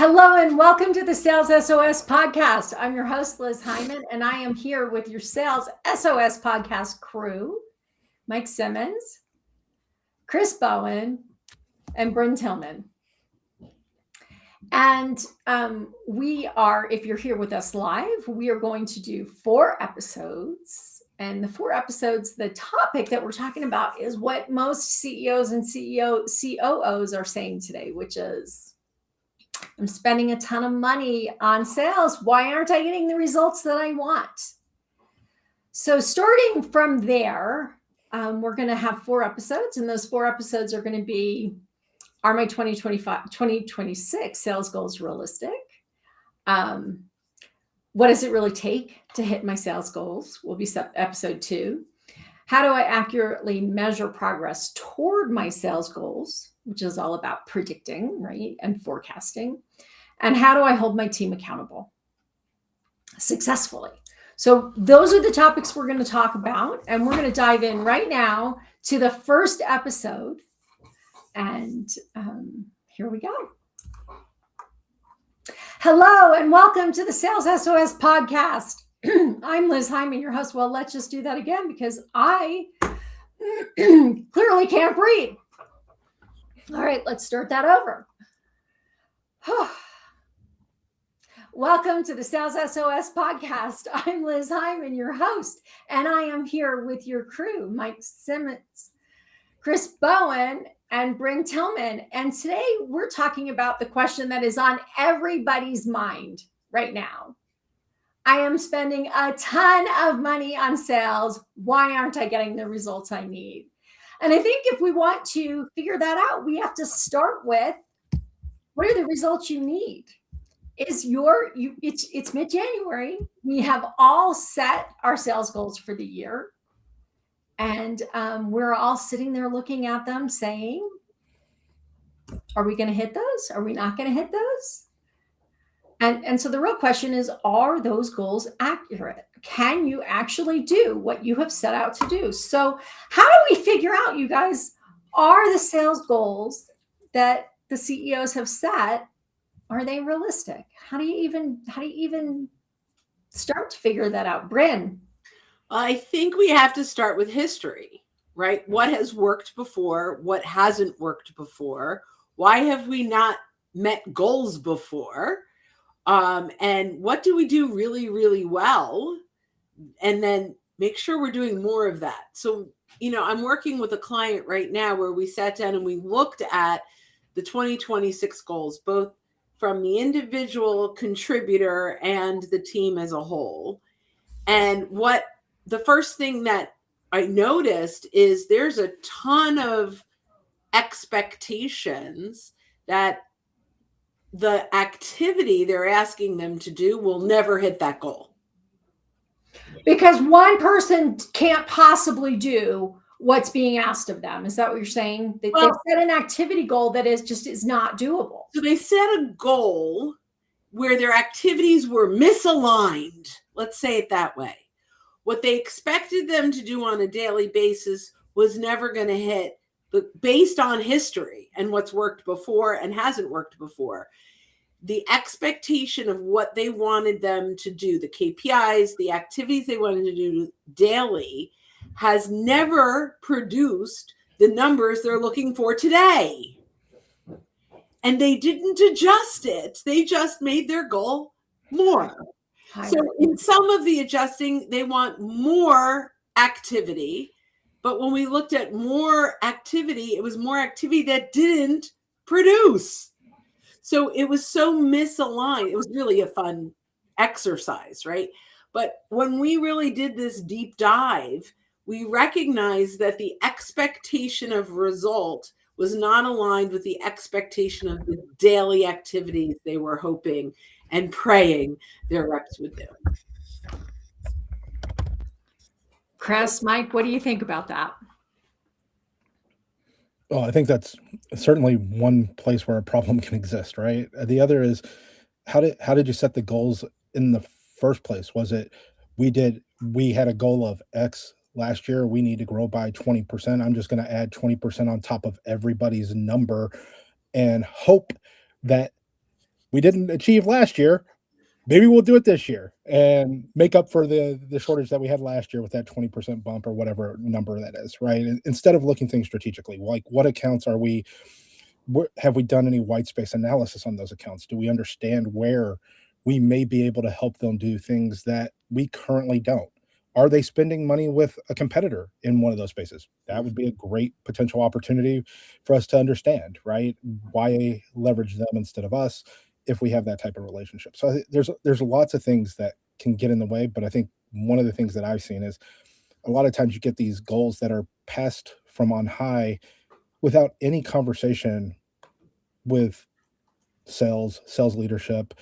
Hello and welcome to the Sales SOS podcast. I'm your host, Liz Hyman, and I am here with your Sales SOS podcast crew, Mike Simmons, Chris Bowen, and Bryn Tillman. And we are, if you're here with us live, we are going to do 4 episodes. And the 4 episodes, the topic that we're talking about is what most CEOs and COOs are saying today, which is, I'm spending a ton of money on sales. Why aren't I getting the results that I want? So starting from there, we're going to have 4 episodes, and those 4 episodes are going to be, are my 2026 sales goals realistic? What does it really take to hit my sales goals? Will be episode 2. How do I accurately measure progress toward my sales goals, which is all about predicting, right, and forecasting? And how do I hold my team accountable successfully? So those are the topics we're going to talk about, and we're going to dive in right now to the first episode. And here we go. Hello, and welcome to the Sales SOS podcast. I'm Liz Hyman, your host. Well, let's just do that again because I clearly can't breathe. All right, let's start that over. Welcome to the Sales SOS podcast. I'm Liz Hyman, your host, and I am here with your crew, Mike Simmons, Chris Bowen, and Bryn Tillman. And today we're talking about the question that is on everybody's mind right now. I am spending a ton of money on sales. Why aren't I getting the results I need? And I think if we want to figure that out, we have to start with, what are the results you need? It's mid-January. We have all set our sales goals for the year. And we're all sitting there looking at them saying, are we going to hit those? Are we not going to hit those? And so the real question is, are those goals accurate? Can you actually do what you have set out to do? So how do we figure out, you guys, are the sales goals that the CEOs have set, are they realistic? How do you even start to figure that out? Bryn? I think we have to start with history, right? What has worked before? What hasn't worked before? Why have we not met goals before? And what do we do really, really well? And then make sure we're doing more of that. So, I'm working with a client right now where we sat down and we looked at the 2026 goals, both from the individual contributor and the team as a whole. And the first thing that I noticed is there's a ton of expectations that the activity they're asking them to do will never hit that goal. Because one person can't possibly do what's being asked of them. Is that what you're saying? They set an activity goal that is not doable. So they set a goal where their activities were misaligned. Let's say it that way. What they expected them to do on a daily basis was never going to hit, but based on history and what's worked before and hasn't worked before. The expectation of what they wanted them to do, the KPIs, the activities they wanted to do daily, has never produced the numbers they're looking for today. And they didn't adjust it. They just made their goal more. So in some of the adjusting, they want more activity. But when we looked at more activity, it was more activity that didn't produce. So it was so misaligned. It was really a fun exercise, right? But when we really did this deep dive, we recognized that the expectation of result was not aligned with the expectation of the daily activities they were hoping and praying their reps would do. Chris, Mike, what do you think about that? Well, I think that's certainly one place where a problem can exist, right? The other is, how did you set the goals in the first place? Was it we had a goal of X last year, we need to grow by 20%. I'm just going to add 20% on top of everybody's number and hope that we didn't achieve last year. Maybe we'll do it this year and make up for the shortage that we had last year with that 20% bump or whatever number that is, right? And instead of looking things strategically, like what accounts are we, have we done any white space analysis on those accounts? Do we understand where we may be able to help them do things that we currently don't? Are they spending money with a competitor in one of those spaces? That would be a great potential opportunity for us to understand, right? Why leverage them instead of us if we have that type of relationship? So there's lots of things that can get in the way, but I think one of the things that I've seen is a lot of times you get these goals that are passed from on high without any conversation with sales leadership,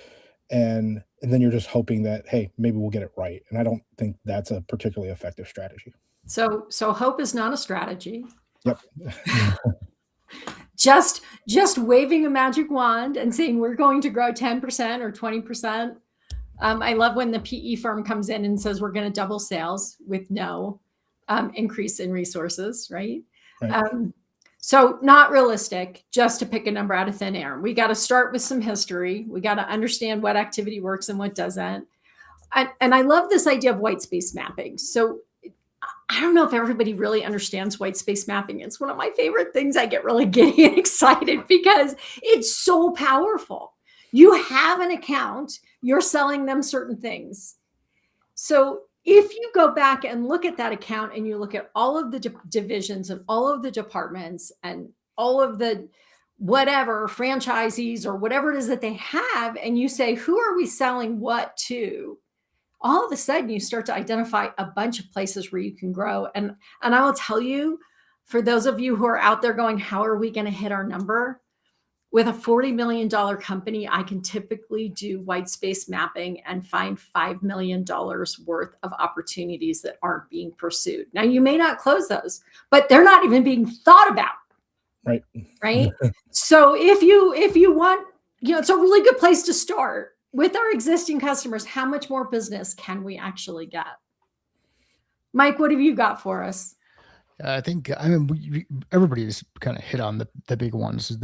and then you're just hoping that, hey, maybe we'll get it right. And I don't think that's a particularly effective strategy. So hope is not a strategy. Yep. Just waving a magic wand and saying we're going to grow 10% or 20%. I love when the PE firm comes in and says we're going to double sales with no increase in resources, right? So not realistic, just to pick a number out of thin air. We got to start with some history. We got to understand what activity works and what doesn't. And I love this idea of white space mapping. So I don't know if everybody really understands white space mapping. It's one of my favorite things. I get really giddy and excited because it's so powerful. You have an account, you're selling them certain things. So if you go back and look at that account and you look at all of the divisions and all of the departments and all of the whatever franchisees or whatever it is that they have, and you say, who are we selling what to? All of a sudden you start to identify a bunch of places where you can grow. And I will tell you, for those of you who are out there going, how are we going to hit our number? With a $40 million company, I can typically do white space mapping and find $5 million worth of opportunities that aren't being pursued. Now, you may not close those, but they're not even being thought about. Right. So if you want, it's a really good place to start with our existing customers. How much more business can we actually get? Mike, what have you got for us? I think, everybody's kind of hit on the big ones.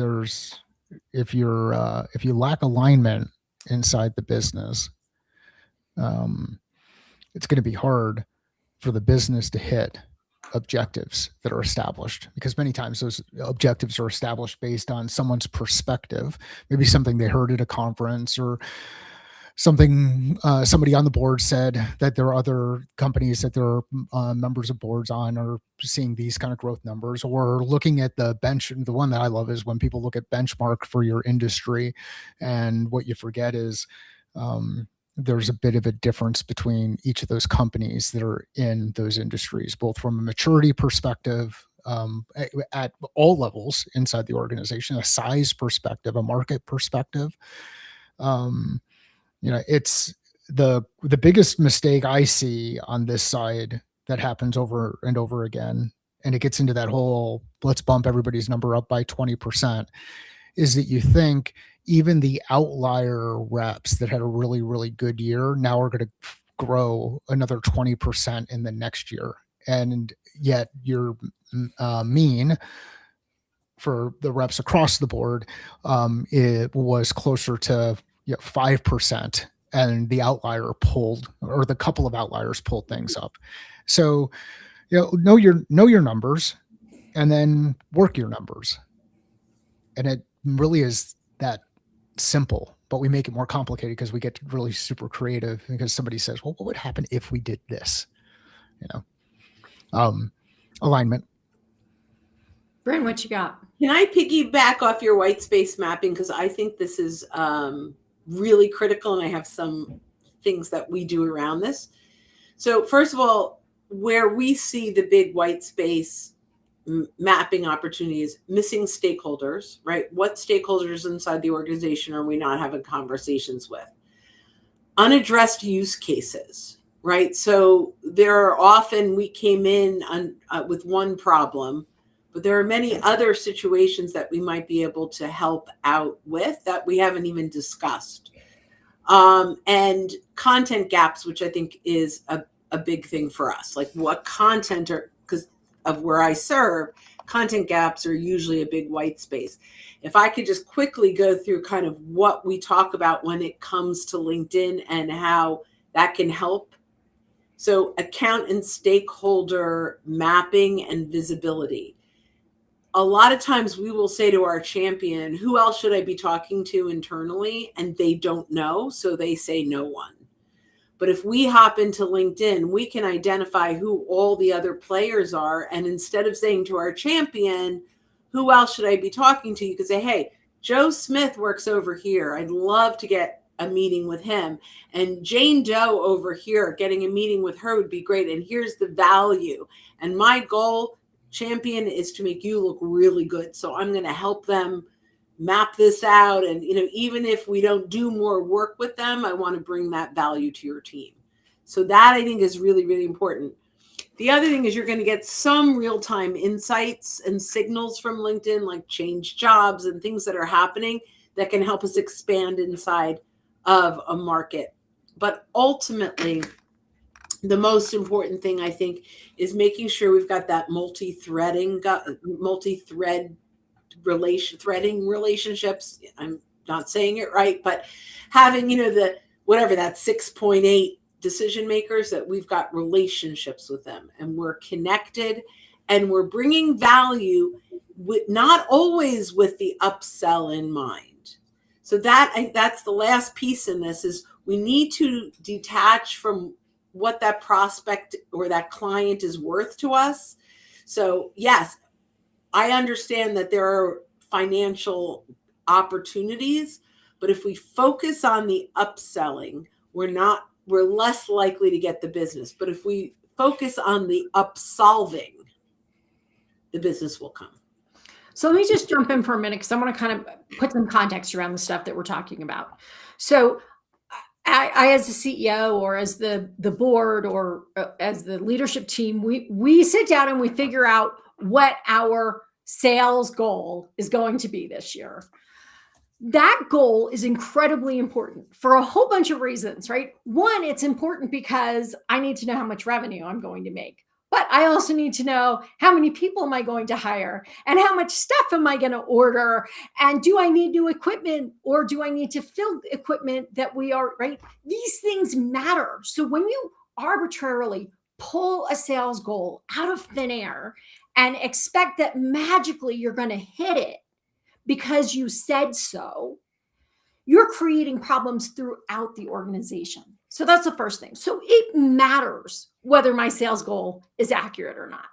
If you lack alignment inside the business, it's going to be hard for the business to hit objectives that are established, because many times those objectives are established based on someone's perspective, maybe something they heard at a conference, or something somebody on the board said that there are other companies that there are members of boards on are seeing these kind of growth numbers, or looking at the bench. The one that I love is when people look at benchmark for your industry, and what you forget is there's a bit of a difference between each of those companies that are in those industries, both from a maturity perspective, at all levels inside the organization, a size perspective, a market perspective. It's the biggest mistake I see on this side that happens over and over again, and it gets into that whole let's bump everybody's number up by 20%, is that you think even the outlier reps that had a really, really good year now are going to grow another 20% in the next year. And yet your mean for the reps across the board, it was closer to 5%, and the outlier pulled, or the couple of outliers pulled things up. So, know your numbers, and then work your numbers. And it really is that simple, but we make it more complicated because we get really super creative, because somebody says, well, what would happen if we did this? Alignment. Bryn, what you got? Can I piggyback off your white space mapping? Because I think this is really critical, and I have some things that we do around this. So first of all, where we see the big white space mapping opportunities, missing stakeholders, right? What stakeholders inside the organization are we not having conversations with? Unaddressed use cases, right? So there are often, we came in with one problem, but there are many other situations that we might be able to help out with that we haven't even discussed. And content gaps, which I think is a big thing for us. Like, what content are, because of where I serve, content gaps are usually a big white space. If I could just quickly go through kind of what we talk about when it comes to LinkedIn and how that can help. So account and stakeholder mapping and visibility. A lot of times we will say to our champion, who else should I be talking to internally? And they don't know, so they say no one. But if we hop into LinkedIn, we can identify who all the other players are. And instead of saying to our champion, who else should I be talking to? You could say, hey, Joe Smith works over here. I'd love to get a meeting with him. And Jane Doe over here, getting a meeting with her would be great. And here's the value. And my goal, champion, is to make you look really good. So I'm going to help them map this out. And, even if we don't do more work with them, I want to bring that value to your team. So that, I think, is really, really important. The other thing is you're going to get some real-time insights and signals from LinkedIn, like change jobs and things that are happening that can help us expand inside of a market. But ultimately, the most important thing, I think, is making sure we've got that multi-threading threading relationships. I'm not saying it right, but having, the whatever that 6.8 decision makers, that we've got relationships with them and we're connected and we're bringing value, with not always with the upsell in mind. So that's the last piece in this, is we need to detach from what that prospect or that client is worth to us. So yes, I understand that there are financial opportunities, but if we focus on the upselling, we're less likely to get the business. But if we focus on the upsolving, the business will come. So let me just jump in for a minute, because I want to kind of put some context around the stuff that we're talking about. So I as the CEO, or as the board, or as the leadership team, we sit down and we figure out what our sales goal is going to be this year. That goal is incredibly important for a whole bunch of reasons, right? One, it's important because I need to know how much revenue I'm going to make. But I also need to know, how many people am I going to hire, and how much stuff am I going to order, and do I need new equipment, or do I need to fill equipment that we are, right? These things matter. So when you arbitrarily pull a sales goal out of thin air and expect that magically you're going to hit it because you said so, you're creating problems throughout the organization. So that's the first thing. So it matters whether my sales goal is accurate or not.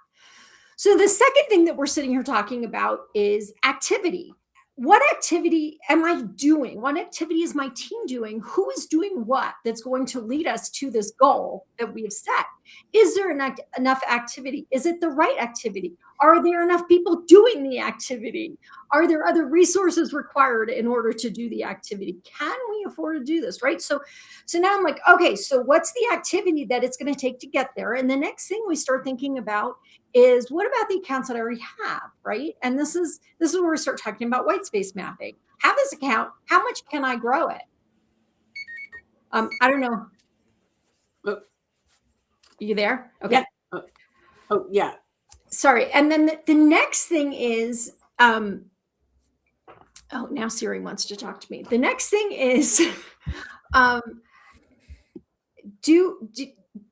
So the second thing that we're sitting here talking about is activity. What activity am I doing? What activity is my team doing? Who is doing what that's going to lead us to this goal that we have set? Is there enough activity? Is it the right activity? Are there enough people doing the activity? Are there other resources required in order to do the activity? Can we afford to do this, right? So now I'm like, okay, so what's the activity that it's going to take to get there? And the next thing we start thinking about is, what about the accounts that I already have, right? And this is where we start talking about white space mapping. Have this account, how much can I grow it? I don't know. Are you there? Okay. Yeah. Oh, yeah. Sorry. And then the next thing is, oh, now Siri wants to talk to me. The next thing is,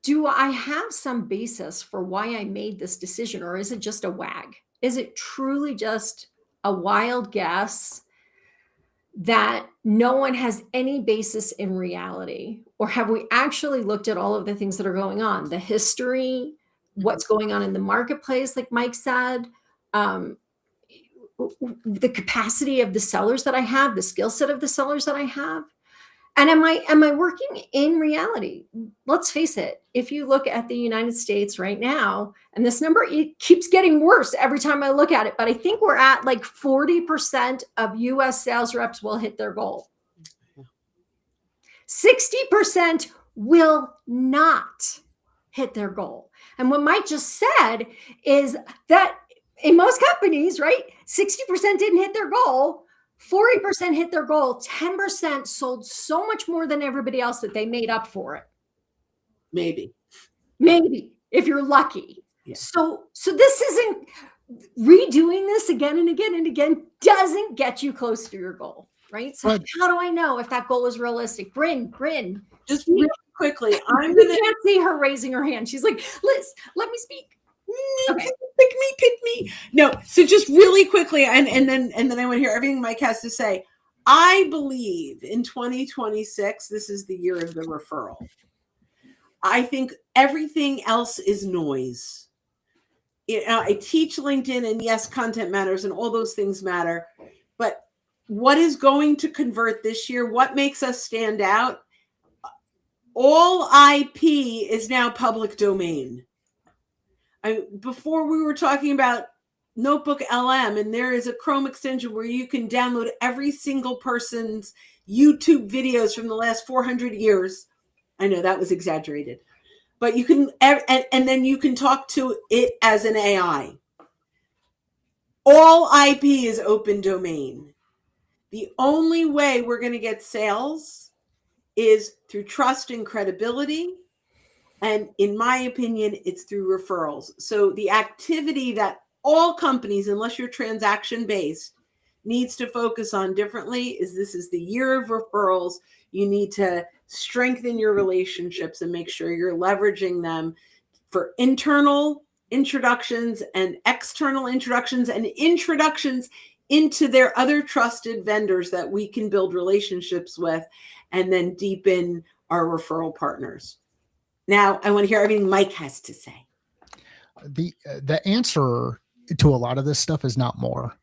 do I have some basis for why I made this decision, or is it just a wag? Is it truly just a wild guess that no one has any basis in reality? Or have we actually looked at all of the things that are going on, the history, what's going on in the marketplace, like Mike said, the capacity of the sellers that I have, the skill set of the sellers that I have? And am I working in reality? Let's face it. If you look at the United States right now, and this number, it keeps getting worse every time I look at it, but I think we're at like 40% of US sales reps will hit their goal. 60% will not hit their goal. And what Mike just said is that in most companies, right, 60% didn't hit their goal. 40% hit their goal, 10% sold so much more than everybody else that they made up for it. Maybe, if you're lucky. Yeah. So this isn't redoing this again and again and again doesn't get you close to your goal, right? So But- how do I know if that goal is realistic? Bryn, Just speak. really quickly, I'm We gonna can't see her raising her hand. She's like, Liz, let me speak. Okay. pick me. No, so just really quickly, and then I want to hear everything Mike has to say. I believe in 2026, this is the year of the referral. I think everything else is noise. I teach LinkedIn, and yes, content matters, and all those things matter. But what is going to convert this year? What makes us stand out? All IP is now public domain. Before we were talking about Notebook LM, and there is a Chrome extension where you can download every single person's YouTube videos from the last 400 years. I know that was exaggerated, but you can, and then you can talk to it as an AI. All IP is open domain. The only way we're going to get sales is through trust and credibility. And in my opinion, it's through referrals. So the activity that all companies, unless you're transaction based, needs to focus on differently is this is the year of referrals. You need to strengthen your relationships and make sure you're leveraging them for internal introductions and external introductions and introductions into their other trusted vendors that we can build relationships with and then deepen our referral partners. Now, I want to hear everything Mike has to say. The answer to a lot of this stuff is not more.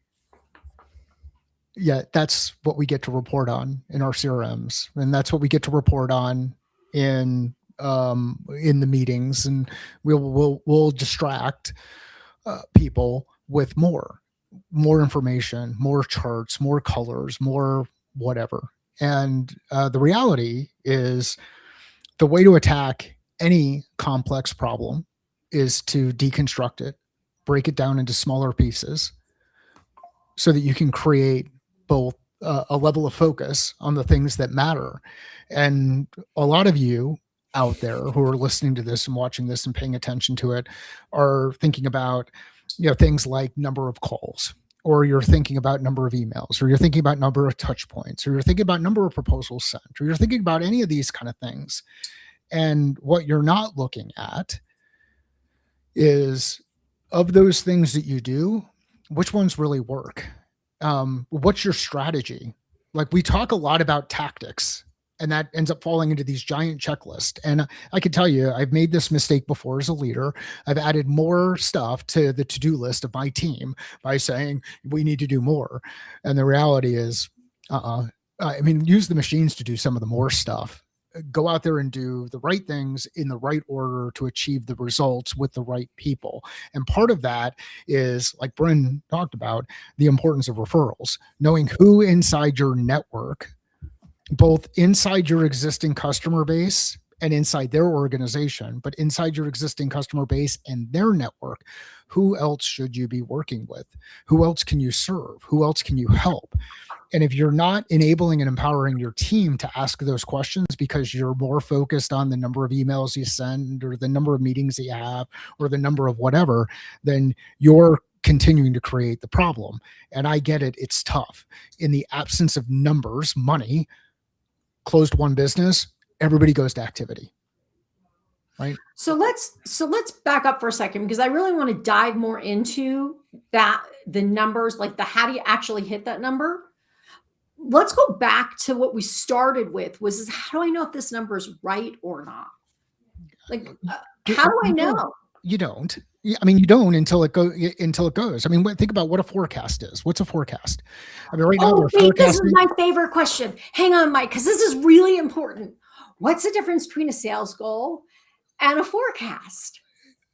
Yeah, that's what we get to report on in our CRMs, and that's what we get to report on in the meetings, and we'll distract people with more information, more charts, more colors, more whatever. And the reality is, the way to attack any complex problem is to deconstruct it, break it down into smaller pieces so that you can create both a level of focus on the things that matter. And a lot of you out there who are listening to this and watching this and paying attention to it are thinking about, things like number of calls, or you're thinking about number of emails, or you're thinking about number of touch points, or you're thinking about number of proposals sent, or you're thinking about any of these kind of things. And what you're not looking at is, of those things that you do, which ones really work? What's your strategy? Like, we talk a lot about tactics, and that ends up falling into these giant checklists. And I can tell you, I've made this mistake before as a leader. I've added more stuff to the to-do list of my team by saying, we need to do more. And the reality is, use the machines to do some of the more stuff. Go out there and do the right things in the right order to achieve the results with the right people. And part of that is, like Bryn talked about, the importance of referrals, knowing who inside your network, both inside your existing customer base and inside their organization, but inside your existing customer base and their network, who else should you be working with? Who else can you serve? Who else can you help? And if you're not enabling and empowering your team to ask those questions because you're more focused on the number of emails you send, or the number of meetings you have, or the number of whatever, then you're continuing to create the problem. And I get it. It's tough. In the absence of numbers, money, closed one business, everybody goes to activity. Right. So let's back up for a second, because I really want to dive more into that, the numbers, like how do you actually hit that number? Let's go back to what we started with, was how do I know if this number is right or not? Like, how do I know? You don't. You don't until it goes. Think about what a forecast is. What's a forecast? Right now we're forecasting. This is my favorite question. Hang on, Mike, because this is really important. What's the difference between a sales goal and a forecast?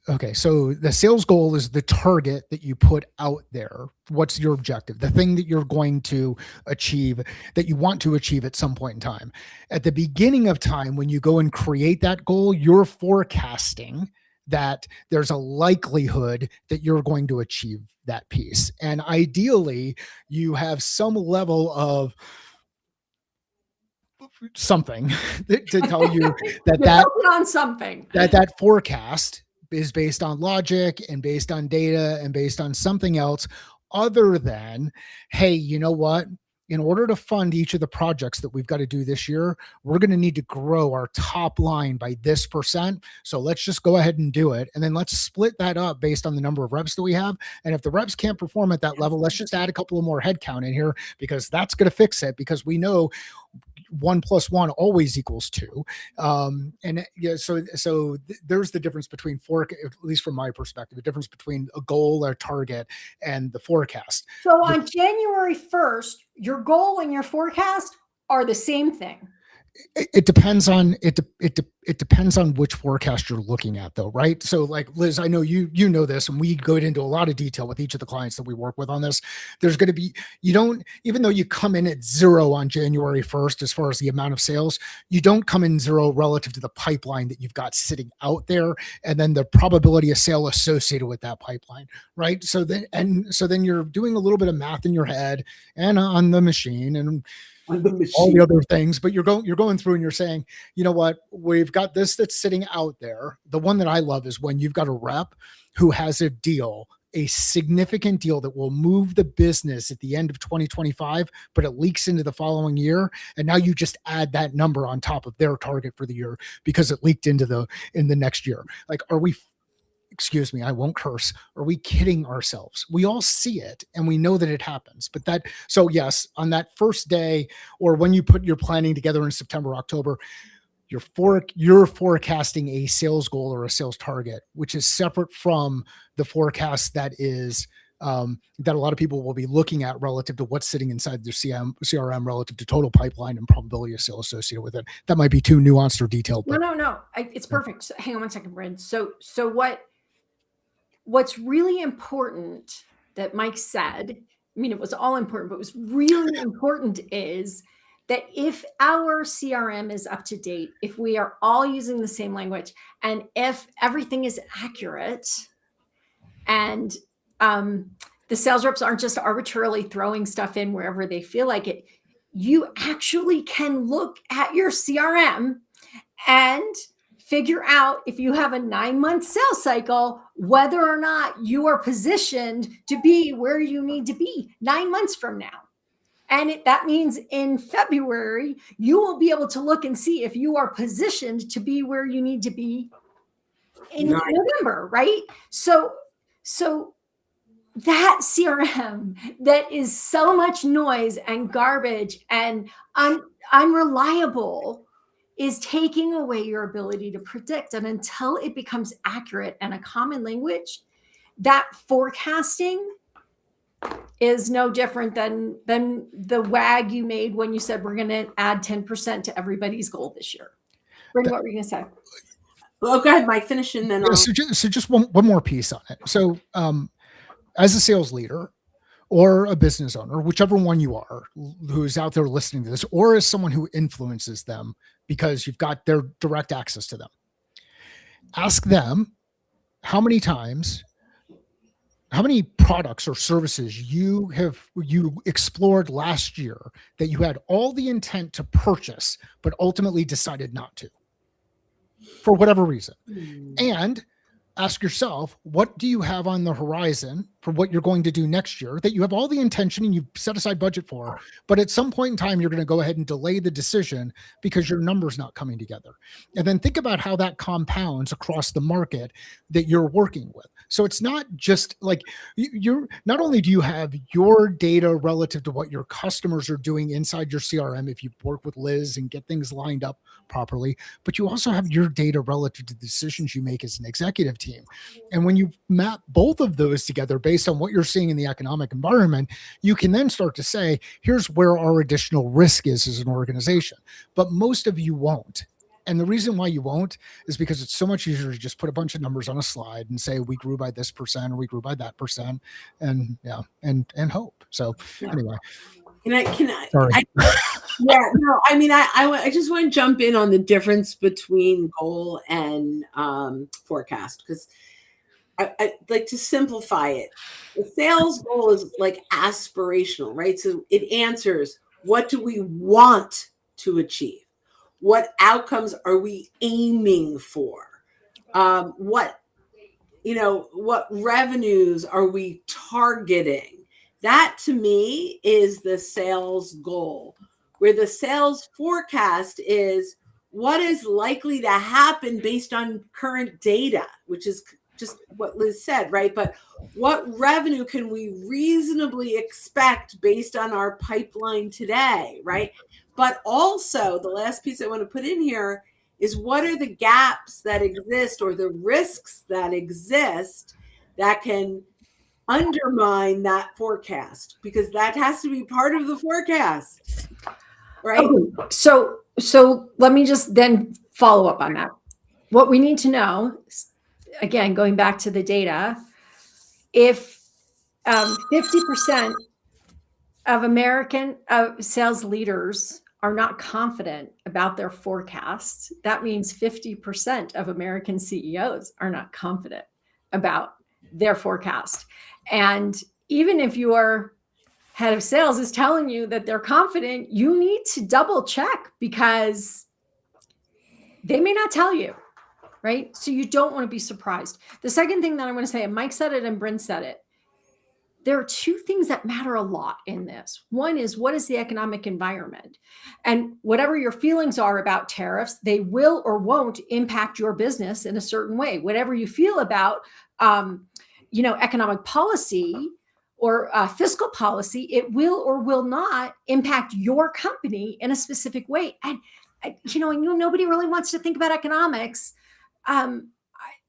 Okay, so the sales goal is the target that you put out there. What's your objective? The thing that you're going to achieve, that you want to achieve at some point in time. At the beginning of time, when you go and create that goal, you're forecasting that there's a likelihood that you're going to achieve that piece. And ideally, you have some level of something to tell you that on something, that forecast is based on logic and based on data and based on something else other than, hey, you know what? In order to fund each of the projects that we've got to do this year, we're going to need to grow our top line by this percent. So let's just go ahead and do it. And then let's split that up based on the number of reps that we have. And if the reps can't perform at that level, let's just add a couple of more headcount in here, because that's going to fix it, because we know 1 + 1 always equals 2. And yeah, so there's the difference between at least from my perspective, the difference between a goal or target and the forecast. So on January 1st, your goal and your forecast are the same thing. It depends on it depends on which forecast you're looking at, though, right? So like Liz, I know you know this, and we go into a lot of detail with each of the clients that we work with on this. There's going to be, even though you come in at 0 on January 1st as far as the amount of sales, you don't come in 0 relative to the pipeline that you've got sitting out there, and then the probability of sale associated with that pipeline, right? So then you're doing a little bit of math in your head and on the machine and all the other things, but you're going through and you're saying, you know what, we've got this that's sitting out there. The one that I love is when you've got a rep who has a significant deal that will move the business at the end of 2025, but it leaks into the following year. And now you just add that number on top of their target for the year because it leaked in the next year. Like, excuse me, I won't curse. Are we kidding ourselves? We all see it and we know that it happens. So yes, on that first day, or when you put your planning together in September, October, you're forecasting a sales goal or a sales target, which is separate from the forecast that is that a lot of people will be looking at relative to what's sitting inside their CRM relative to total pipeline and probability of sale associated with it. That might be too nuanced or detailed. But No. It's perfect. So, hang on one second, Brent. So what's really important that Mike said, I mean, it was all important, but what's really important is that if our CRM is up to date, if we are all using the same language, and if everything is accurate, and the sales reps aren't just arbitrarily throwing stuff in wherever they feel like it, you actually can look at your CRM and figure out, if you have a 9-month sales cycle, whether or not you are positioned to be where you need to be 9 months from now. And that means in February, you will be able to look and see if you are positioned to be where you need to be in November, right? So that CRM that is so much noise and garbage and unreliable is taking away your ability to predict. And until it becomes accurate and a common language, that forecasting is no different than the wag you made when you said we're going to add 10% to everybody's goal this year. Brenda, what were you going to say? Well, go ahead, Mike, finish and then so just one more piece on it. So as a sales leader or a business owner, whichever one you are who's out there listening to this, or as someone who influences them because you've got their direct access to them, ask them how many products or services you explored last year that you had all the intent to purchase, but ultimately decided not to for whatever reason. And ask yourself, what do you have on the horizon for what you're going to do next year that you have all the intention and you've set aside budget for, but at some point in time, you're going to go ahead and delay the decision because your number's not coming together. And then think about how that compounds across the market that you're working with. So it's not just like not only do you have your data relative to what your customers are doing inside your CRM, if you work with Liz and get things lined up properly, but you also have your data relative to the decisions you make as an executive team. And when you map both of those together based on what you're seeing in the economic environment, you can then start to say, here's where our additional risk is as an organization. But most of you won't. And the reason why you won't is because it's so much easier to just put a bunch of numbers on a slide and say, we grew by this percent or we grew by that percent, and hope. So anyway. Can I? Sorry. I just want to jump in on the difference between goal and forecast, because I like to simplify it. The sales goal is like aspirational, right? So it answers, what do we want to achieve? What outcomes are we aiming for? What what revenues are we targeting? That to me is the sales goal, where the sales forecast is what is likely to happen based on current data, which is just what Liz said, right? But what revenue can we reasonably expect based on our pipeline today, right? But also, the last piece I want to put in here is what are the gaps that exist or the risks that exist that can undermine that forecast, because that has to be part of the forecast, right? Okay. So let me just then follow up on that. What we need to know, again, going back to the data, if 50% of American sales leaders are not confident about their forecasts, that means 50% of American CEOs are not confident about their forecast. And even if your head of sales is telling you that they're confident, you need to double check, because they may not tell you, right? So you don't want to be surprised. The second thing that I want to say, and Mike said it and Bryn said it, there are two things that matter a lot in this. One is, what is the economic environment? And whatever your feelings are about tariffs, they will or won't impact your business in a certain way. Whatever you feel about, economic policy or fiscal policy, it will or will not impact your company in a specific way. And nobody really wants to think about economics.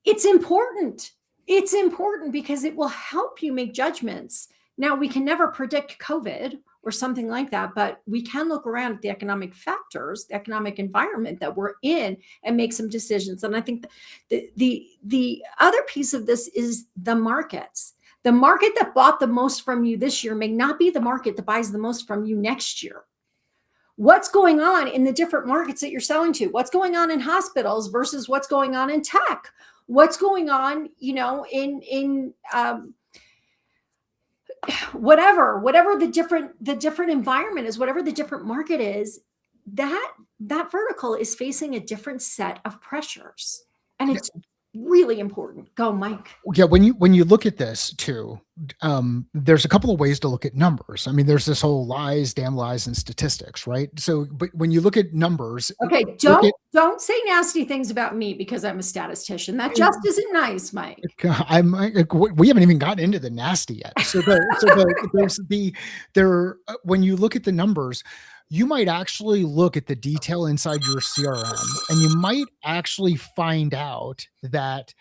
It's important. It's important because it will help you make judgments. Now, we can never predict COVID or something like that, but we can look around at the economic factors, the economic environment that we're in, and make some decisions. And I think the other piece of this is the markets. The market that bought the most from you this year may not be the market that buys the most from you next year. What's going on in the different markets that you're selling to? What's going on in hospitals versus what's going on in tech? What's going on, in whatever the different environment is, whatever the different market is, that vertical is facing a different set of pressures, and it's really important. Go, Mike. Yeah, when you look at this too, there's a couple of ways to look at numbers. I mean, there's this whole damn lies, and statistics, right? So, but when you look at numbers, okay, don't say nasty things about me because I'm a statistician. That just isn't nice, Mike. We haven't even gotten into the nasty yet. So when you look at the numbers, you might actually look at the detail inside your CRM, and you might actually find out that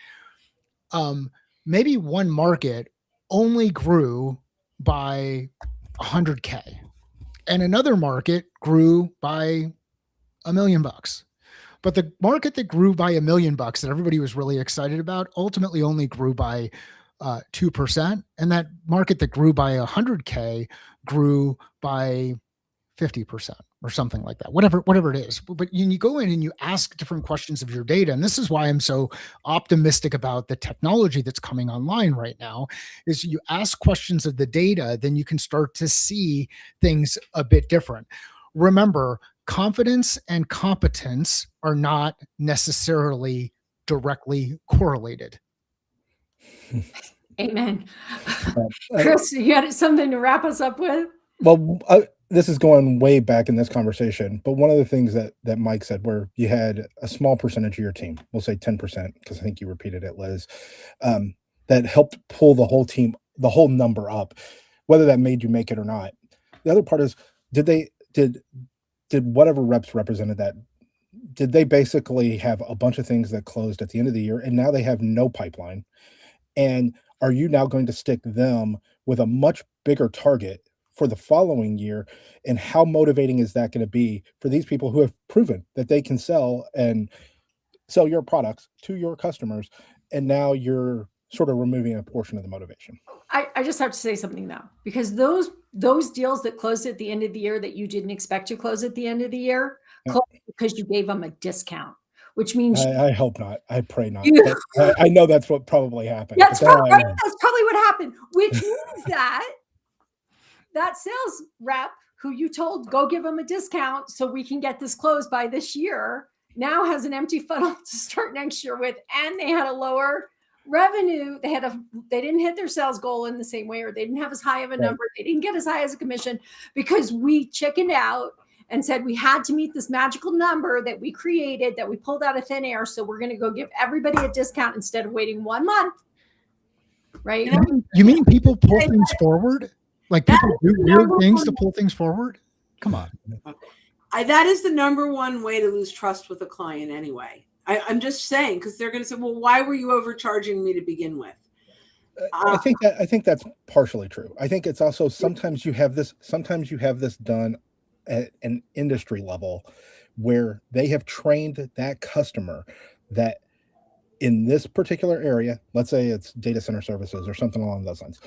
maybe one market only grew by 100K and another market grew by $1 million. But the market that grew by $1 million that everybody was really excited about ultimately only grew by 2%. And that market that grew by 100K grew by 50% or something like that, whatever it is. But you go in and you ask different questions of your data. And this is why I'm so optimistic about the technology that's coming online right now, is you ask questions of the data, then you can start to see things a bit different. Remember, confidence and competence are not necessarily directly correlated. Amen. Chris, you had something to wrap us up with? Well, this is going way back in this conversation, but one of the things that Mike said, where you had a small percentage of your team, we'll say 10%, because I think you repeated it, Liz, that helped pull the whole team, the whole number up, whether that made you make it or not. The other part is, did whatever reps represented that, did they basically have a bunch of things that closed at the end of the year, and now they have no pipeline? And are you now going to stick them with a much bigger target for the following year? And how motivating is that going to be for these people who have proven that they can sell your products to your customers? And now you're sort of removing a portion of the motivation. I just have to say something though, because those deals that closed at the end of the year that you didn't expect to close at the end of the year, closed because you gave them a discount, which means I hope not. I pray not. I know that's what probably happened. That's probably what happened, which means that sales rep who you told go give them a discount so we can get this closed by this year now has an empty funnel to start next year with, and they had a lower revenue, they didn't hit their sales goal in the same way, or they didn't have as high of a number. They didn't get as high as a commission because we chickened out and said we had to meet this magical number that we created, that we pulled out of thin air. So we're going to go give everybody a discount instead of waiting 1 month. Right? You mean people pull things forward? Like people do weird things to pull things forward? Come on. That is the number one way to lose trust with a client anyway. I'm just saying, because they're going to say, well, why were you overcharging me to begin with? I think that's partially true. I think it's also sometimes you have this done at an industry level where they have trained that customer that in this particular area, let's say it's data center services or something along those lines.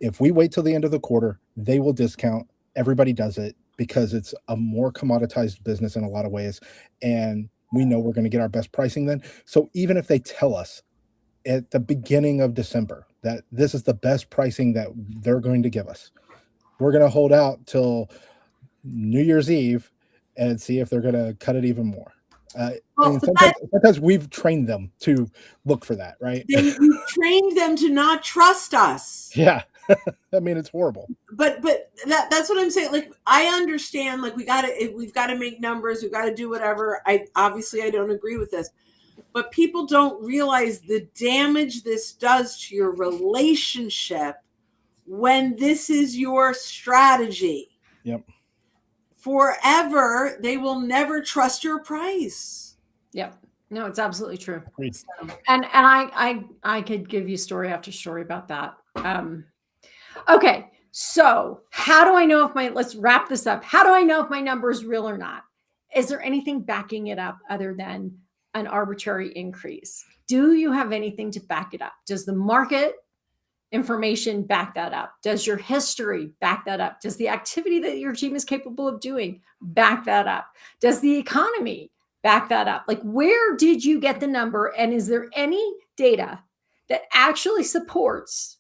If we wait till the end of the quarter, they will discount. Everybody does it because it's a more commoditized business in a lot of ways. And we know we're going to get our best pricing then. So even if they tell us at the beginning of December that this is the best pricing that they're going to give us, we're going to hold out till New Year's Eve and see if they're going to cut it even more. Sometimes we've trained them to look for that, right? We've trained them to not trust us. Yeah. I mean, it's horrible. But that's what I'm saying. Like, I understand, like, we've got to make numbers. We've got to do whatever. I don't agree with this, but people don't realize the damage this does to your relationship when this is your strategy. Yep. Forever, they will never trust your price. Yep. No, it's absolutely true. Agreed. And I could give you story after story about that. Okay. So how do I know let's wrap this up. How do I know if my number is real or not? Is there anything backing it up other than an arbitrary increase? Do you have anything to back it up? Does the market information back that up? Does your history back that up? Does the activity that your team is capable of doing back that up? Does the economy back that up? Like, where did you get the number? And is there any data that actually supports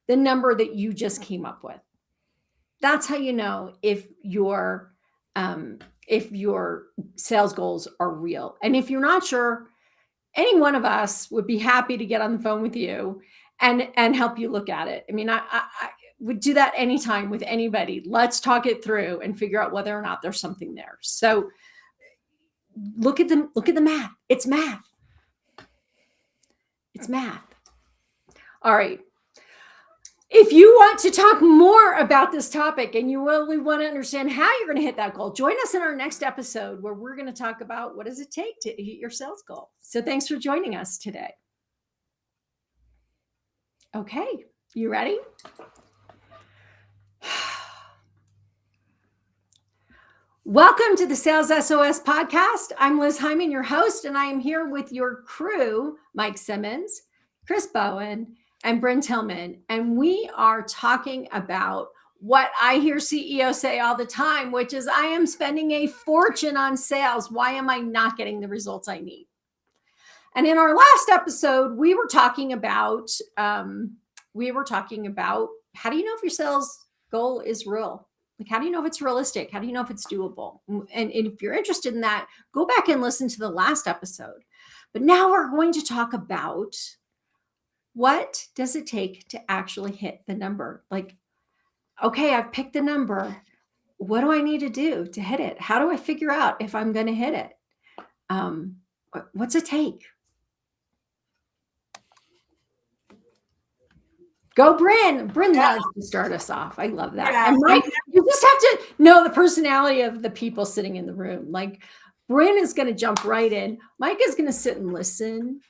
the number that you just came up with? That's how you know if your sales goals are real. And if you're not sure, any one of us would be happy to get on the phone with you and help you look at it. I mean, I would do that anytime with anybody. Let's talk it through and figure out whether or not there's something there. So look at the math. It's math. It's math. All right. If you want to talk more about this topic and you really want to understand how you're going to hit that goal, join us in our next episode where we're going to talk about what does it take to hit your sales goal. So thanks for joining us today. Okay, you ready? Welcome to the Sales SOS podcast. I'm Liz Hyman, your host, and I am here with your crew, Mike Simmons, Chris Bowen, and Bryn Tillman. And we are talking about what I hear CEOs say all the time, which is, I am spending a fortune on sales. Why am I not getting the results I need? And in our last episode, we were talking about how do you know if your sales goal is real? Like, how do you know if it's realistic? How do you know if it's doable? And if you're interested in that, go back and listen to the last episode. But now we're going to talk about what does it take to actually hit the number? Like, okay, I've picked the number. What do I need to do to hit it? How do I figure out if I'm going to hit it? What's it take? Go, Bryn. Bryn loves to start us off. I love that. Yeah. And Mike, you just have to know the personality of the people sitting in the room. Like, Bryn is going to jump right in. Mike is going to sit and listen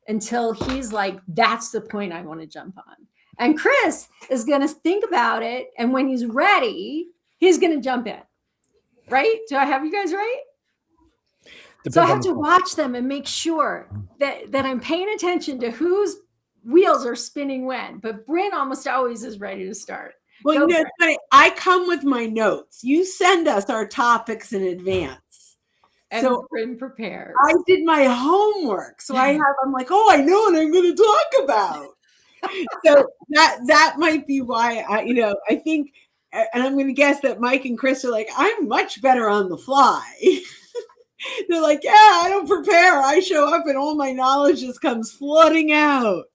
until he's like, that's the point I want to jump on. And Chris is going to think about it. And when he's ready, he's going to jump in. Right? Do I have you guys right? So I have to watch them and make sure that I'm paying attention to whose wheels are spinning when. But Bryn almost always is ready to start. Well, you know, it's funny. I come with my notes. You send us our topics in advance. And so Bryn prepared. I did my homework. So I'm like, oh, I know what I'm going to talk about. So that might be why I think, and I'm going to guess that Mike and Chris are like, I'm much better on the fly. They're like, yeah, I don't prepare. I show up and all my knowledge just comes flooding out.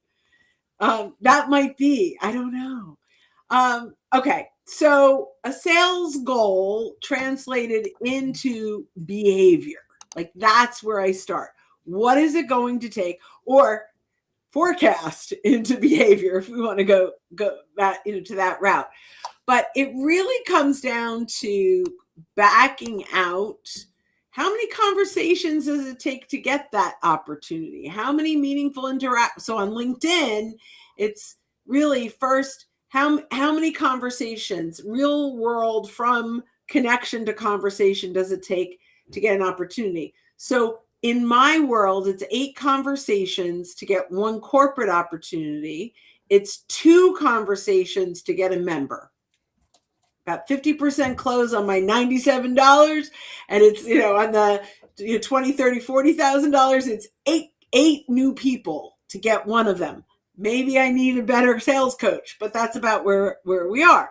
That might be, I don't know. Okay. So a sales goal translated into behavior, like that's where I start. What is it going to take, or forecast into behavior if we want to go that, to that route. But it really comes down to backing out. How many conversations does it take to get that opportunity? How many meaningful interactions? So on LinkedIn, it's really first, how many conversations, real world, from connection to conversation, does it take to get an opportunity? So in my world, it's 8 conversations to get 1 corporate opportunity. It's 2 conversations to get a member. About 50% close on my $97, and it's on the $20, $30, $40,000. It's eight new people to get one of them. Maybe I need a better sales coach, but that's about where we are.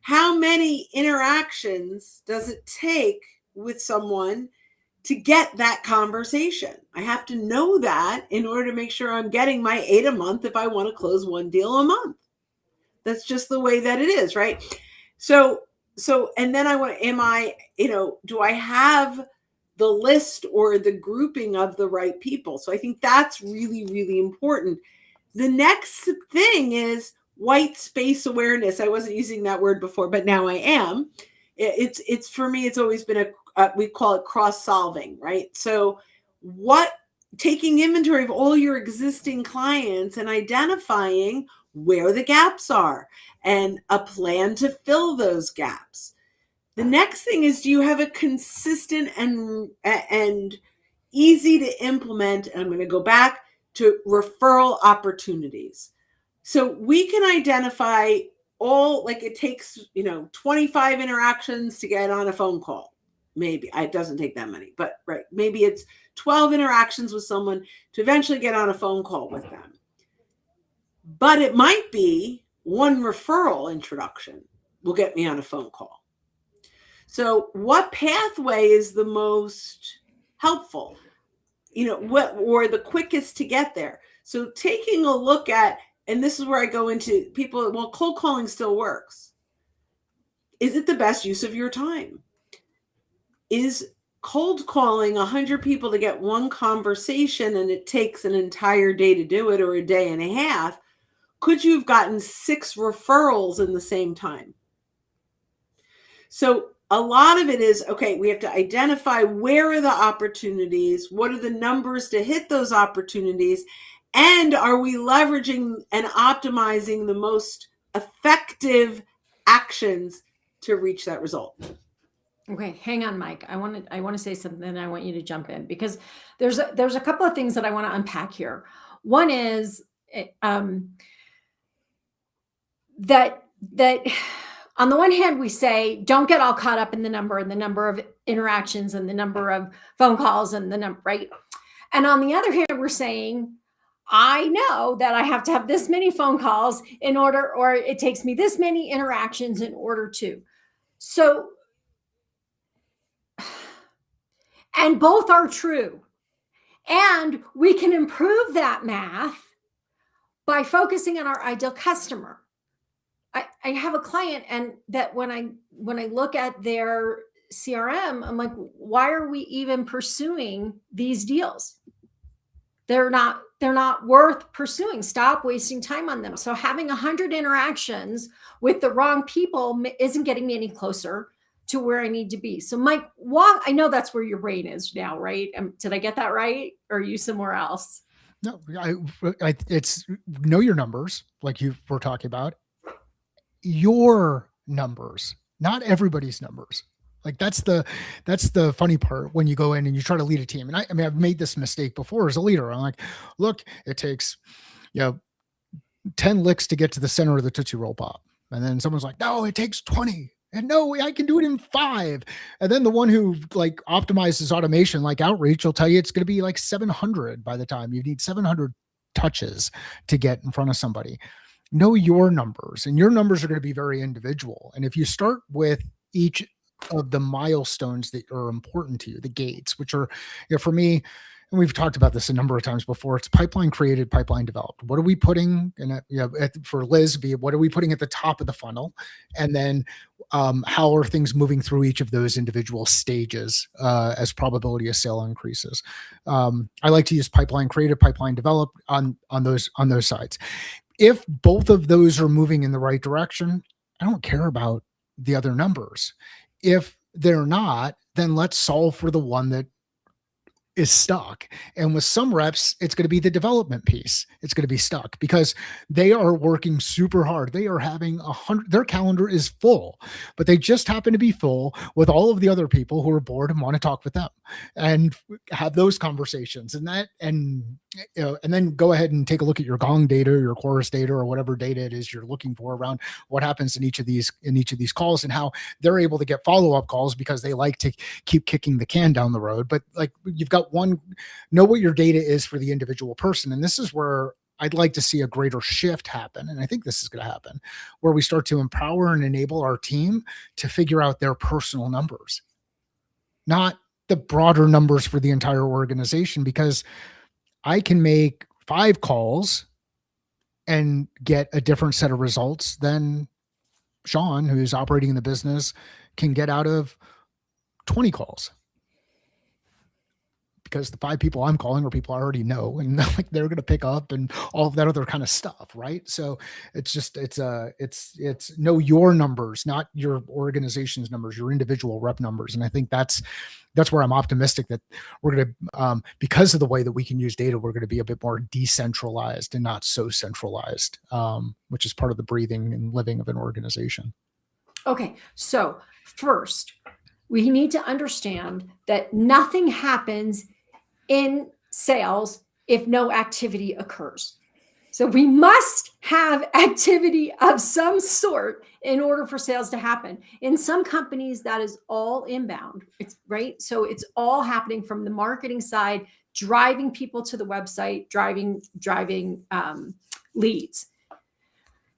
How many interactions does it take with someone to get that conversation? I have to know that in order to make sure I'm getting my 8 a month if I want to close 1 deal a month. That's just the way that it is, right? So, and then do I have the list or the grouping of the right people? So I think that's really, really important. The next thing is white space awareness. I wasn't using that word before, but now I am. It's for me, it's always been we call it cross solving, right? So taking inventory of all your existing clients and identifying where the gaps are and a plan to fill those gaps. The next thing is, do you have a consistent and easy to implement, and I'm going to go back to referral opportunities. So we can identify it takes, 25 interactions to get on a phone call. Maybe it doesn't take that many, but right. Maybe it's 12 interactions with someone to eventually get on a phone call with them. But it might be 1 referral introduction will get me on a phone call. So what pathway is the most helpful? Or the quickest to get there? So taking a look at, and this is where I go into people, well, cold calling still works. Is it the best use of your time? Is cold calling 100 people to get 1 conversation and it takes an entire day to do it, or a day and a half? Could you have gotten 6 referrals in the same time? So a lot of it is, okay, we have to identify where are the opportunities, what are the numbers to hit those opportunities, and are we leveraging and optimizing the most effective actions to reach that result? Okay, hang on, Mike. I want to say something, and I want you to jump in, because there's a couple of things that I want to unpack here. One is that on the one hand, we say, don't get all caught up in the number of interactions and the number of phone calls and the number, right? And on the other hand, we're saying, I know that I have to have this many phone calls in order, or it takes me this many interactions in order to. So, and both are true. And we can improve that math by focusing on our ideal customer. I have a client, and that when I look at their CRM, I'm like, why are we even pursuing these deals? They're not worth pursuing. Stop wasting time on them. So having 100 interactions with the wrong people isn't getting me any closer to where I need to be. So Mike, I know that's where your brain is now, right? Did I get that right? Or are you somewhere else? No, it's know your numbers, like you were talking about. Your numbers, not everybody's numbers. Like that's the funny part when you go in and you try to lead a team. And I mean, I've made this mistake before as a leader. I'm like, look, it takes, 10 licks to get to the center of the Tootsie Roll Pop. And then someone's like, no, it takes 20. And no, I can do it in 5. And then the one who like optimizes automation, like outreach, will tell you it's going to be like 700 by the time. You need 700 touches to get in front of somebody. Know your numbers, and your numbers are going to be very individual. And if you start with each of the milestones that are important to you, the gates, which are, for me, and we've talked about this a number of times before, it's pipeline created, pipeline developed. What are we putting in for Liz, what are we putting at the top of the funnel? And then how are things moving through each of those individual stages as probability of sale increases? I like to use pipeline created, pipeline developed on those sides. If both of those are moving in the right direction, I don't care about the other numbers. If they're not, then let's solve for the one that is stuck. And with some reps, it's going to be the development piece. It's going to be stuck because they are working super hard. They are having their calendar is full, but they just happen to be full with all of the other people who are bored and want to talk with them and have those conversations and then go ahead and take a look at your Gong data, your Chorus data, or whatever data it is you're looking for around what happens in each of these calls and how they're able to get follow-up calls because they like to keep kicking the can down the road. But like you've got know what your data is for the individual person. And this is where I'd like to see a greater shift happen. And I think this is going to happen where we start to empower and enable our team to figure out their personal numbers, not the broader numbers for the entire organization, because I can make 5 calls and get a different set of results than Sean, who's operating in the business, can get out of 20 calls. Because the 5 people I'm calling are people I already know, and like they're going to pick up and all of that other kind of stuff, right? So it's know your numbers, not your organization's numbers, your individual rep numbers. And I think that's where I'm optimistic that we're going to, because of the way that we can use data, we're going to be a bit more decentralized and not so centralized, which is part of the breathing and living of an organization. Okay, so first, we need to understand that nothing happens in sales if no activity occurs. So we must have activity of some sort in order for sales to happen. In some companies, that is all inbound. It's right. So it's all happening from the marketing side, driving people to the website, driving leads.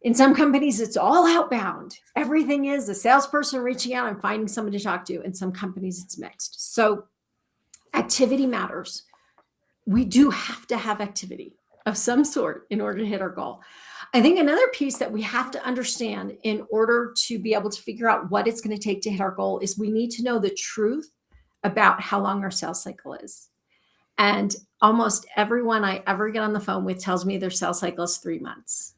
In some companies, it's all outbound. Everything is a salesperson reaching out and finding someone to talk to. In some companies, it's mixed. So activity matters. We do have to have activity of some sort in order to hit our goal. I think another piece that we have to understand in order to be able to figure out what it's going to take to hit our goal is we need to know the truth about how long our sales cycle is. And almost everyone I ever get on the phone with tells me their sales cycle is 3 months.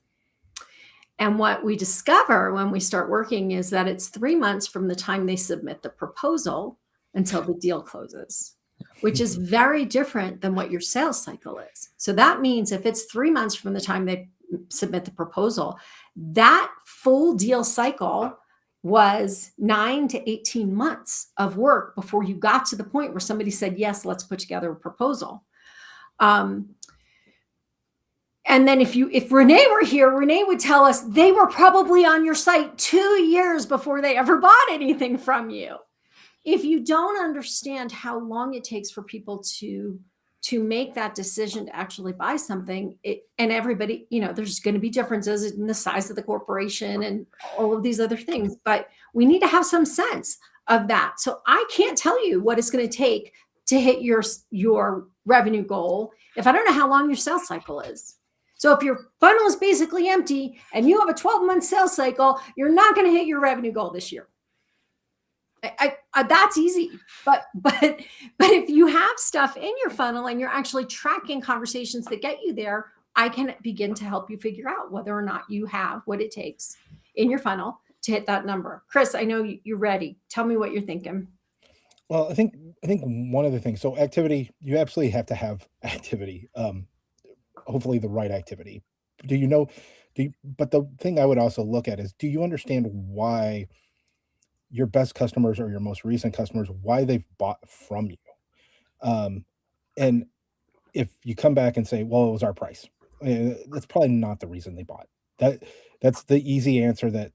And what we discover when we start working is that it's 3 months from the time they submit the proposal until the deal closes, which is very different than what your sales cycle is. So that means if it's 3 months from the time they submit the proposal, that full deal cycle was 9 to 18 months of work before you got to the point where somebody said, yes, let's put together a proposal. And then if Renee were here, Renee would tell us they were probably on your site 2 years before they ever bought anything from you. If you don't understand how long it takes for people to make that decision to actually buy something, and everybody, there's going to be differences in the size of the corporation and all of these other things, but we need to have some sense of that. So I can't tell you what it's going to take to hit your revenue goal if I don't know how long your sales cycle is. So if your funnel is basically empty and you have a 12-month sales cycle, you're not going to hit your revenue goal this year. That's easy, but if you have stuff in your funnel and you're actually tracking conversations that get you there, I can begin to help you figure out whether or not you have what it takes in your funnel to hit that number. Chris, I know you're ready. Tell me what you're thinking. Well, I think one of the things, so activity, you absolutely have to have activity. Hopefully the right activity. But the thing I would also look at is, do you understand why your best customers or your most recent customers, why they've bought from you? And if you come back and say, well, it was our price, that's probably not the reason they bought. That's the easy answer that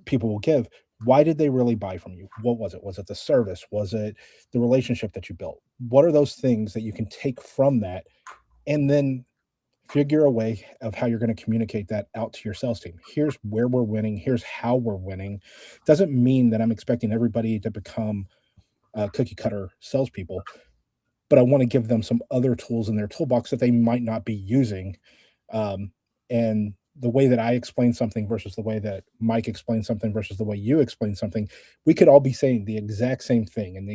people will give. Why did they really buy from you? What was it? Was it the service? Was it the relationship that you built? What are those things that you can take from that and then figure a way of how you're going to communicate that out to your sales team. Here's where we're winning. Here's how we're winning. Doesn't mean that I'm expecting everybody to become cookie cutter salespeople, but I want to give them some other tools in their toolbox that they might not be using. And the way that I explain something versus the way that Mike explains something versus the way you explain something, we could all be saying the exact same thing and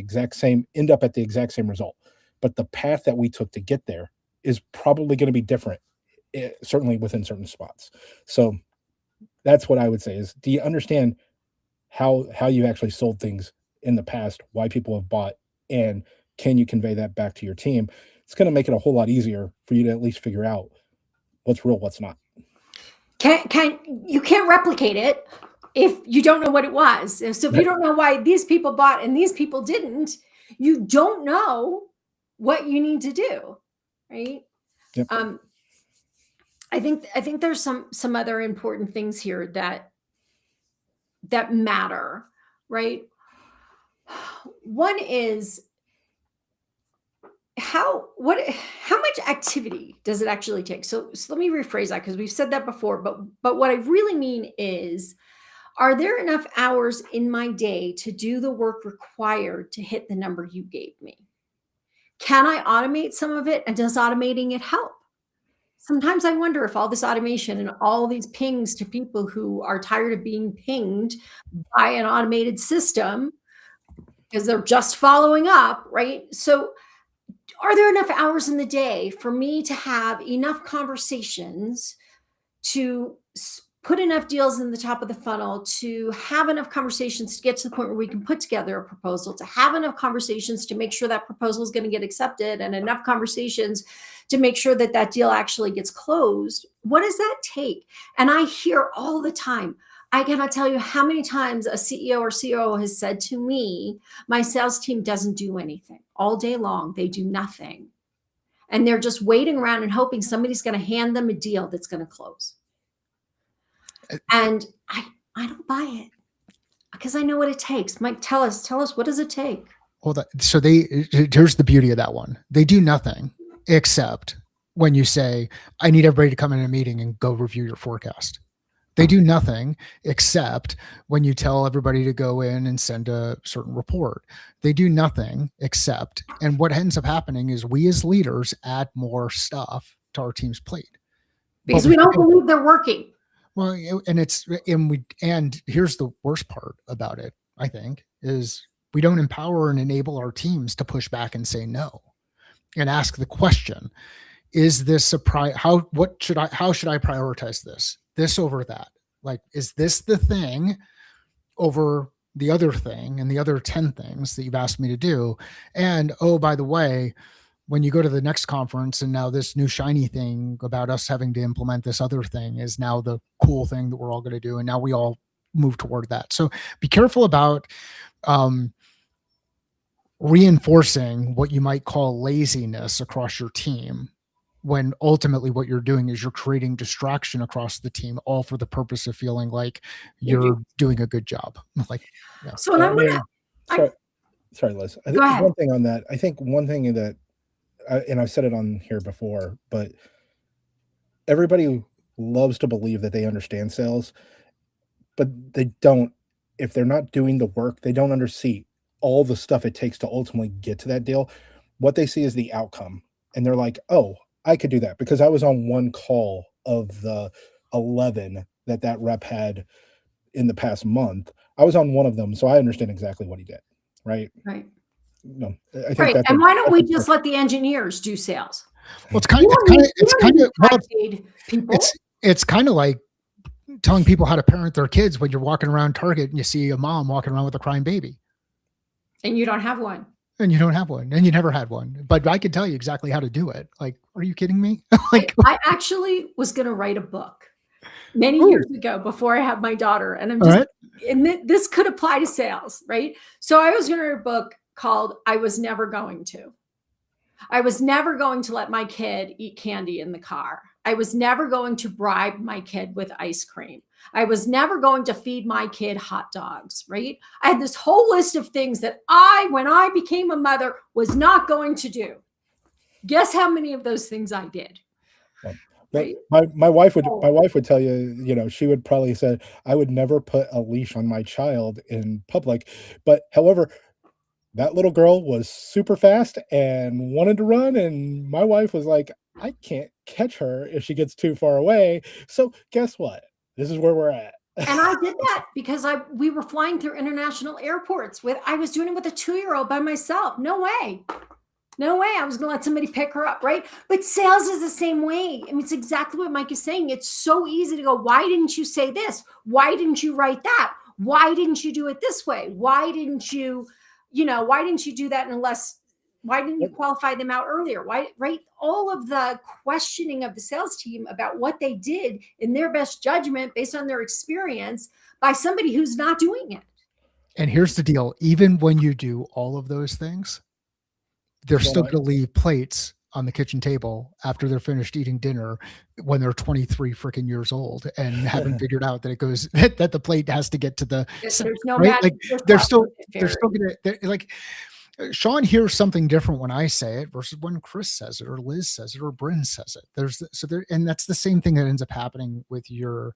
end up at the exact same result. But the path that we took to get there is probably going to be different, certainly within certain spots. So that's what I would say is, do you understand how you actually sold things in the past, why people have bought, and can you convey that back to your team? It's going to make it a whole lot easier for you to at least figure out what's real, what's not. You can't replicate it if you don't know what it was. So if you don't know why these people bought and these people didn't, you don't know what you need to do, right? Yep. I think there's some other important things here that matter, right? One is how much activity does it actually take? So let me rephrase that, because we've said that before, but what I really mean is, are there enough hours in my day to do the work required to hit the number you gave me? Can I automate some of it? And does automating it help? Sometimes I wonder if all this automation and all these pings to people who are tired of being pinged by an automated system, because they're just following up, right? So are there enough hours in the day for me to have enough conversations, to put enough deals in the top of the funnel, to have enough conversations to get to the point where we can put together a proposal, to have enough conversations to make sure that proposal is going to get accepted, and enough conversations to make sure that that deal actually gets closed? What does that take? And I hear all the time, I cannot tell you how many times a CEO or COO has said to me, my sales team doesn't do anything. All day long, they do nothing. And they're just waiting around and hoping somebody's going to hand them a deal that's going to close. And I don't buy it, because I know what it takes. Mike, tell us, what does it take? Well, here's the beauty of that one. They do nothing except when you say, I need everybody to come in a meeting and go review your forecast. They do nothing except when you tell everybody to go in and send a certain report. They do nothing except, and what ends up happening is we as leaders add more stuff to our team's plate. Because we don't believe they're working. Well, and here's the worst part about it, I think, is we don't empower and enable our teams to push back and say no, and ask the question, is this how should I prioritize this over that? Like, is this the thing over the other thing and the other 10 things that you've asked me to do? And, oh, by the way, when you go to the next conference and now this new shiny thing about us having to implement this other thing is now the cool thing that we're all going to do. And now we all move toward that. So be careful about reinforcing what you might call laziness across your team, when ultimately what you're doing is you're creating distraction across the team, all for the purpose of feeling like you're doing a good job. Like, yeah. So, and sorry, Liz. Go ahead. One thing on that, I think one thing that, and I've said it on here before, but everybody loves to believe that they understand sales, but they don't. If they're not doing the work, they don't understand all the stuff it takes to ultimately get to that deal. What they see is the outcome, and they're like, oh, I could do that because I was on one call of the 11 that rep had in the past month. I was on one of them, so I understand exactly what he did. Right. No, I think right. And why don't we just let the engineers do sales? Well, it's kind of like telling people how to parent their kids when you're walking around Target and you see a mom walking around with a crying baby. And you don't have one. And you don't have one, and you never had one, but I could tell you exactly how to do it. Like, are you kidding me? Like, I actually was going to write a book many years ago before I had my daughter. And I'm just, and this could apply to sales, right? So I was going to write a book called I Was Never Going to let my kid eat candy in the car. I was never going to bribe my kid with ice cream. I was never going to feed my kid hot dogs, right? I had this whole list of things that when I became a mother, was not going to do. Guess how many of those things I did? right? My wife would tell you, you know, she would probably say, I would never put a leash on my child in public. But however, that little girl was super fast and wanted to run, and my wife was like, I can't catch her if she gets too far away. So guess what? This is where we're at. And I did that because we were flying through international airports I was doing it with a 2-year-old by myself. No way. No way I was going to let somebody pick her up, right? But sales is the same way. I mean, it's exactly what Mike is saying. It's so easy to go, why didn't you say this? Why didn't you write that? Why didn't you do it this way? Why didn't you do that why didn't you qualify them out earlier? Why, right? All of the questioning of the sales team about what they did in their best judgment based on their experience by somebody who's not doing it. And here's the deal. Even when you do all of those things, they're still going to leave plates on the kitchen table after they're finished eating dinner when they're 23 freaking years old and haven't figured out that it goes that the plate has to get to the There's no right? Like they're still going to like Sean hears something different when I say it versus when Chris says it or Liz says it or Bryn says it. And that's the same thing that ends up happening with your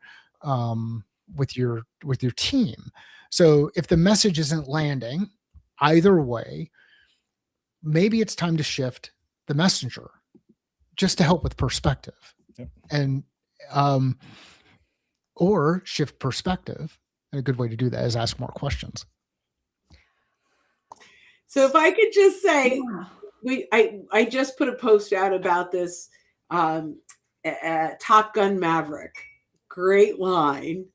team. So if the message isn't landing either way, maybe it's time to shift the messenger just to help with perspective. Yep. And or shift perspective. And a good way to do that is ask more questions. So if I could just say, I just put a post out about this Top Gun Maverick. Great line.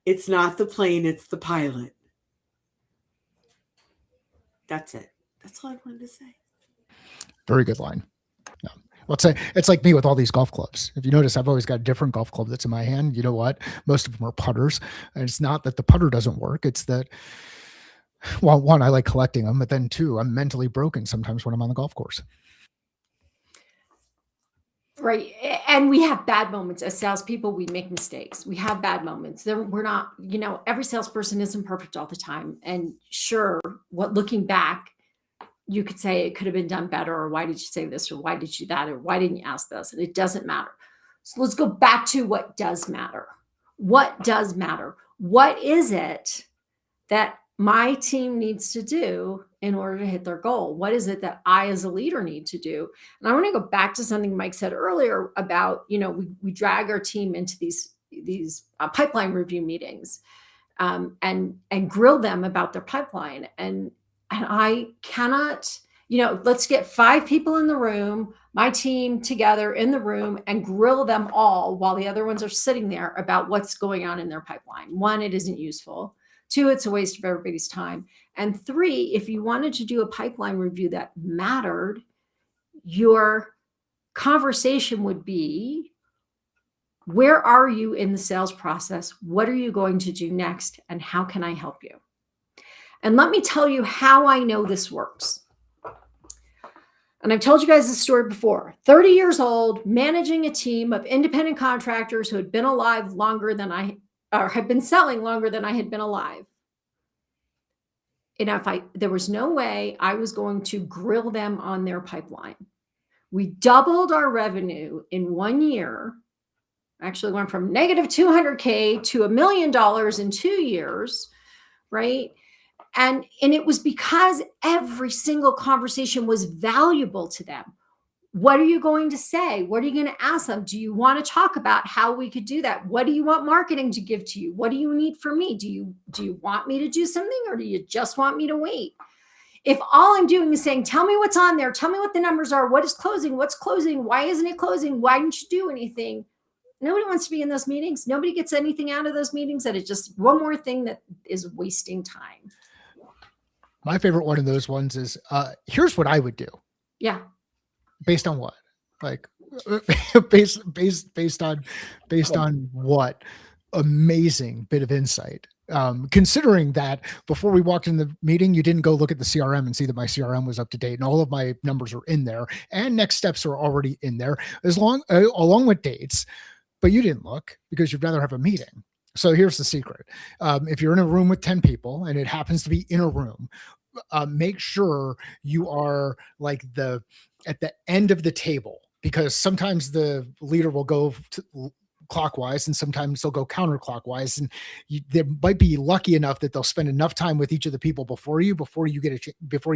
It's not the plane, it's the pilot. That's it. That's all I wanted to say. Very good line. Yeah. Well, it's like me with all these golf clubs. If you notice, I've always got a different golf club that's in my hand. You know what? Most of them are putters. And it's not that the putter doesn't work. It's that, well, one, I like collecting them, but then two, I'm mentally broken sometimes when I'm on the golf course. Right. And we have bad moments as salespeople. We make mistakes. We have bad moments. We're not, every salesperson isn't perfect all the time. And sure, looking back, you could say it could have been done better, or why did you say this, or why did you that, or why didn't you ask this? And it doesn't matter. So let's go back to what does matter. What does matter? What is it that my team needs to do in order to hit their goal? What is it that I as a leader need to do? And I want to go back to something Mike said earlier about, we drag our team into these pipeline review meetings and grill them about their pipeline. And I cannot, let's get 5 people in the room, my team together in the room, and grill them all while the other ones are sitting there about what's going on in their pipeline. 1, it isn't useful. 2, it's a waste of everybody's time. And 3, if you wanted to do a pipeline review that mattered, your conversation would be, where are you in the sales process? What are you going to do next? And how can I help you? And let me tell you how I know this works. And I've told you guys this story before. 30 years old, managing a team of independent contractors who had been alive longer than had been selling longer than I had been alive. And there was no way I was going to grill them on their pipeline. We doubled our revenue in 1 year. Actually went from negative $200K to $1 million in 2 years, right? And it was because every single conversation was valuable to them. What are you going to say? What are you going to ask them? Do you want to talk about how we could do that? What do you want marketing to give to you? What do you need from me? Do you want me to do something, or do you just want me to wait? If all I'm doing is saying, tell me what's on there, tell me what the numbers are, what is closing, what's closing, why isn't it closing? Why didn't you do anything? Nobody wants to be in those meetings. Nobody gets anything out of those meetings. That is just one more thing that is wasting time. My favorite one of those ones is, here's what I would do. Yeah. Based on what? Like based on what? Amazing bit of insight. Considering that before we walked in the meeting, you didn't go look at the CRM and see that my CRM was up to date and all of my numbers are in there and next steps are already in there along with dates, but you didn't look because you'd rather have a meeting. So here's the secret. If you're in a room with 10 people and it happens to be in a room, make sure you are like at the end of the table because sometimes the leader will go clockwise and sometimes they'll go counterclockwise, and they might be lucky enough that they'll spend enough time with each of the people before you before you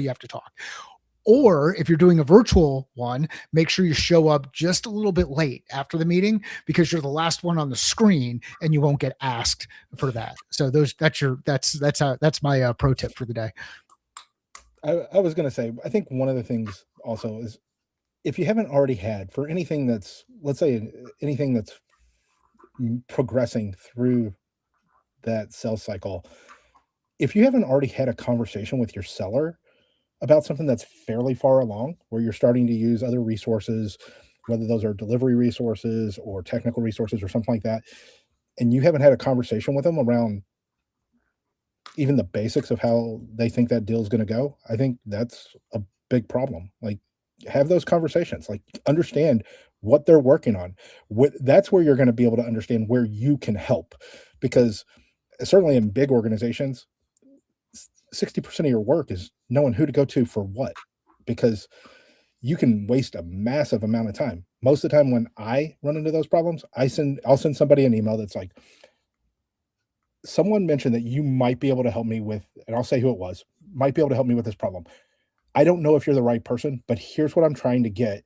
have to talk. Or if you're doing a virtual one, make sure you show up just a little bit late after the meeting, because you're the last one on the screen and you won't get asked for that. So that's my pro tip for the day. I was going to say, I think one of the things also is, if you haven't already had, for anything that's, let's say anything that's progressing through that sales cycle, if you haven't already had a conversation with your seller about something that's fairly far along, where you're starting to use other resources, whether those are delivery resources or technical resources or something like that, and you haven't had a conversation with them around even the basics of how they think that deal is going to go, I think that's a big problem. Like, have those conversations, like understand what they're working on. That's where you're going to be able to understand where you can help, because certainly in big organizations, 60% of your work is knowing who to go to for what, because you can waste a massive amount of time. Most of the time when I run into those problems, I'll send somebody an email that's like, someone mentioned that you might be able to help me with, and I'll say who it was, might be able to help me with this problem. I don't know if you're the right person, but here's what I'm trying to get.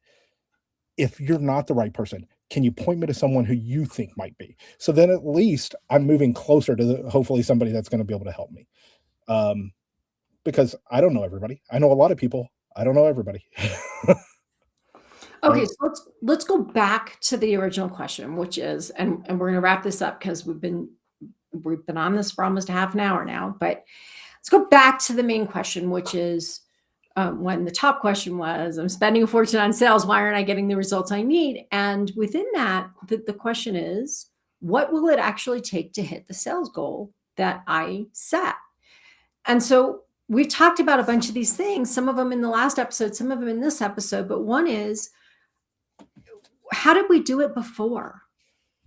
If you're not the right person, can you point me to someone who you think might be? So then at least I'm moving closer to hopefully somebody that's going to be able to help me. Because I don't know everybody. I know a lot of people. I don't know everybody. Okay, so let's go back to the original question, which is, and we're going to wrap this up because we've been on this for almost a half an hour now, but let's go back to the main question, which is, when the top question was, I'm spending a fortune on sales, why aren't I getting the results I need? And within that, the question is, what will it actually take to hit the sales goal that I set? And so we've talked about a bunch of these things, some of them in the last episode, some of them in this episode, but one is, how did we do it before?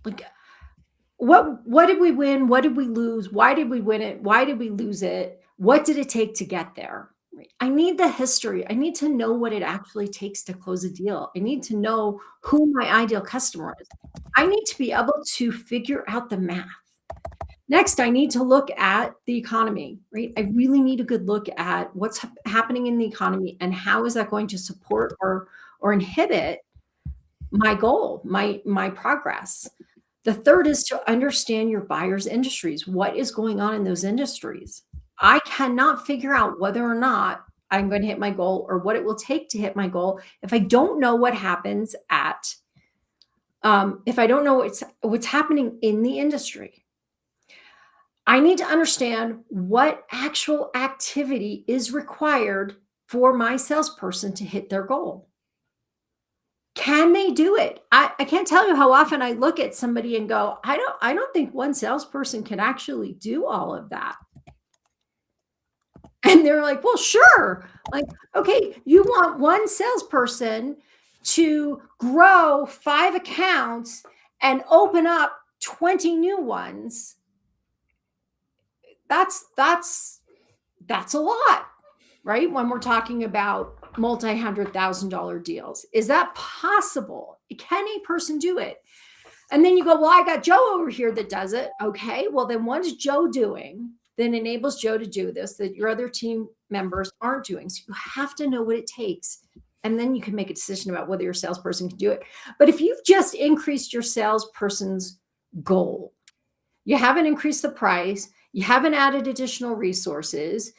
Like, what did we win? What did we lose? Why did we win it? Why did we lose it? What did it take to get there? I need the history. I need to know what it actually takes to close a deal. I need to know who my ideal customer is. I need to be able to figure out the math. Next, I need to look at the economy, right? I really need a good look at what's happening in the economy and how is that going to support or inhibit my goal, my progress. The third is to understand your buyer's industries. What is going on in those industries? I cannot figure out whether or not I'm going to hit my goal or what it will take to hit my goal if I don't know what happens if I don't know what's happening in the industry. I need to understand what actual activity is required for my salesperson to hit their goal. Can they do it? I can't tell you how often I look at somebody and go, I don't think one salesperson can actually do all of that. And they're like, well, sure. Like, okay, you want one salesperson to grow 5 accounts and open up 20 new ones. That's a lot, right? When we're talking about multi-$100,000 deals. Is that possible? Can a person do it? And then you go, well, I got Joe over here that does it. Okay, well, then what is Joe doing that enables Joe to do this that your other team members aren't doing? So you have to know what it takes. And then you can make a decision about whether your salesperson can do it. But if you've just increased your salesperson's goal, you haven't increased the price, you haven't added additional resources,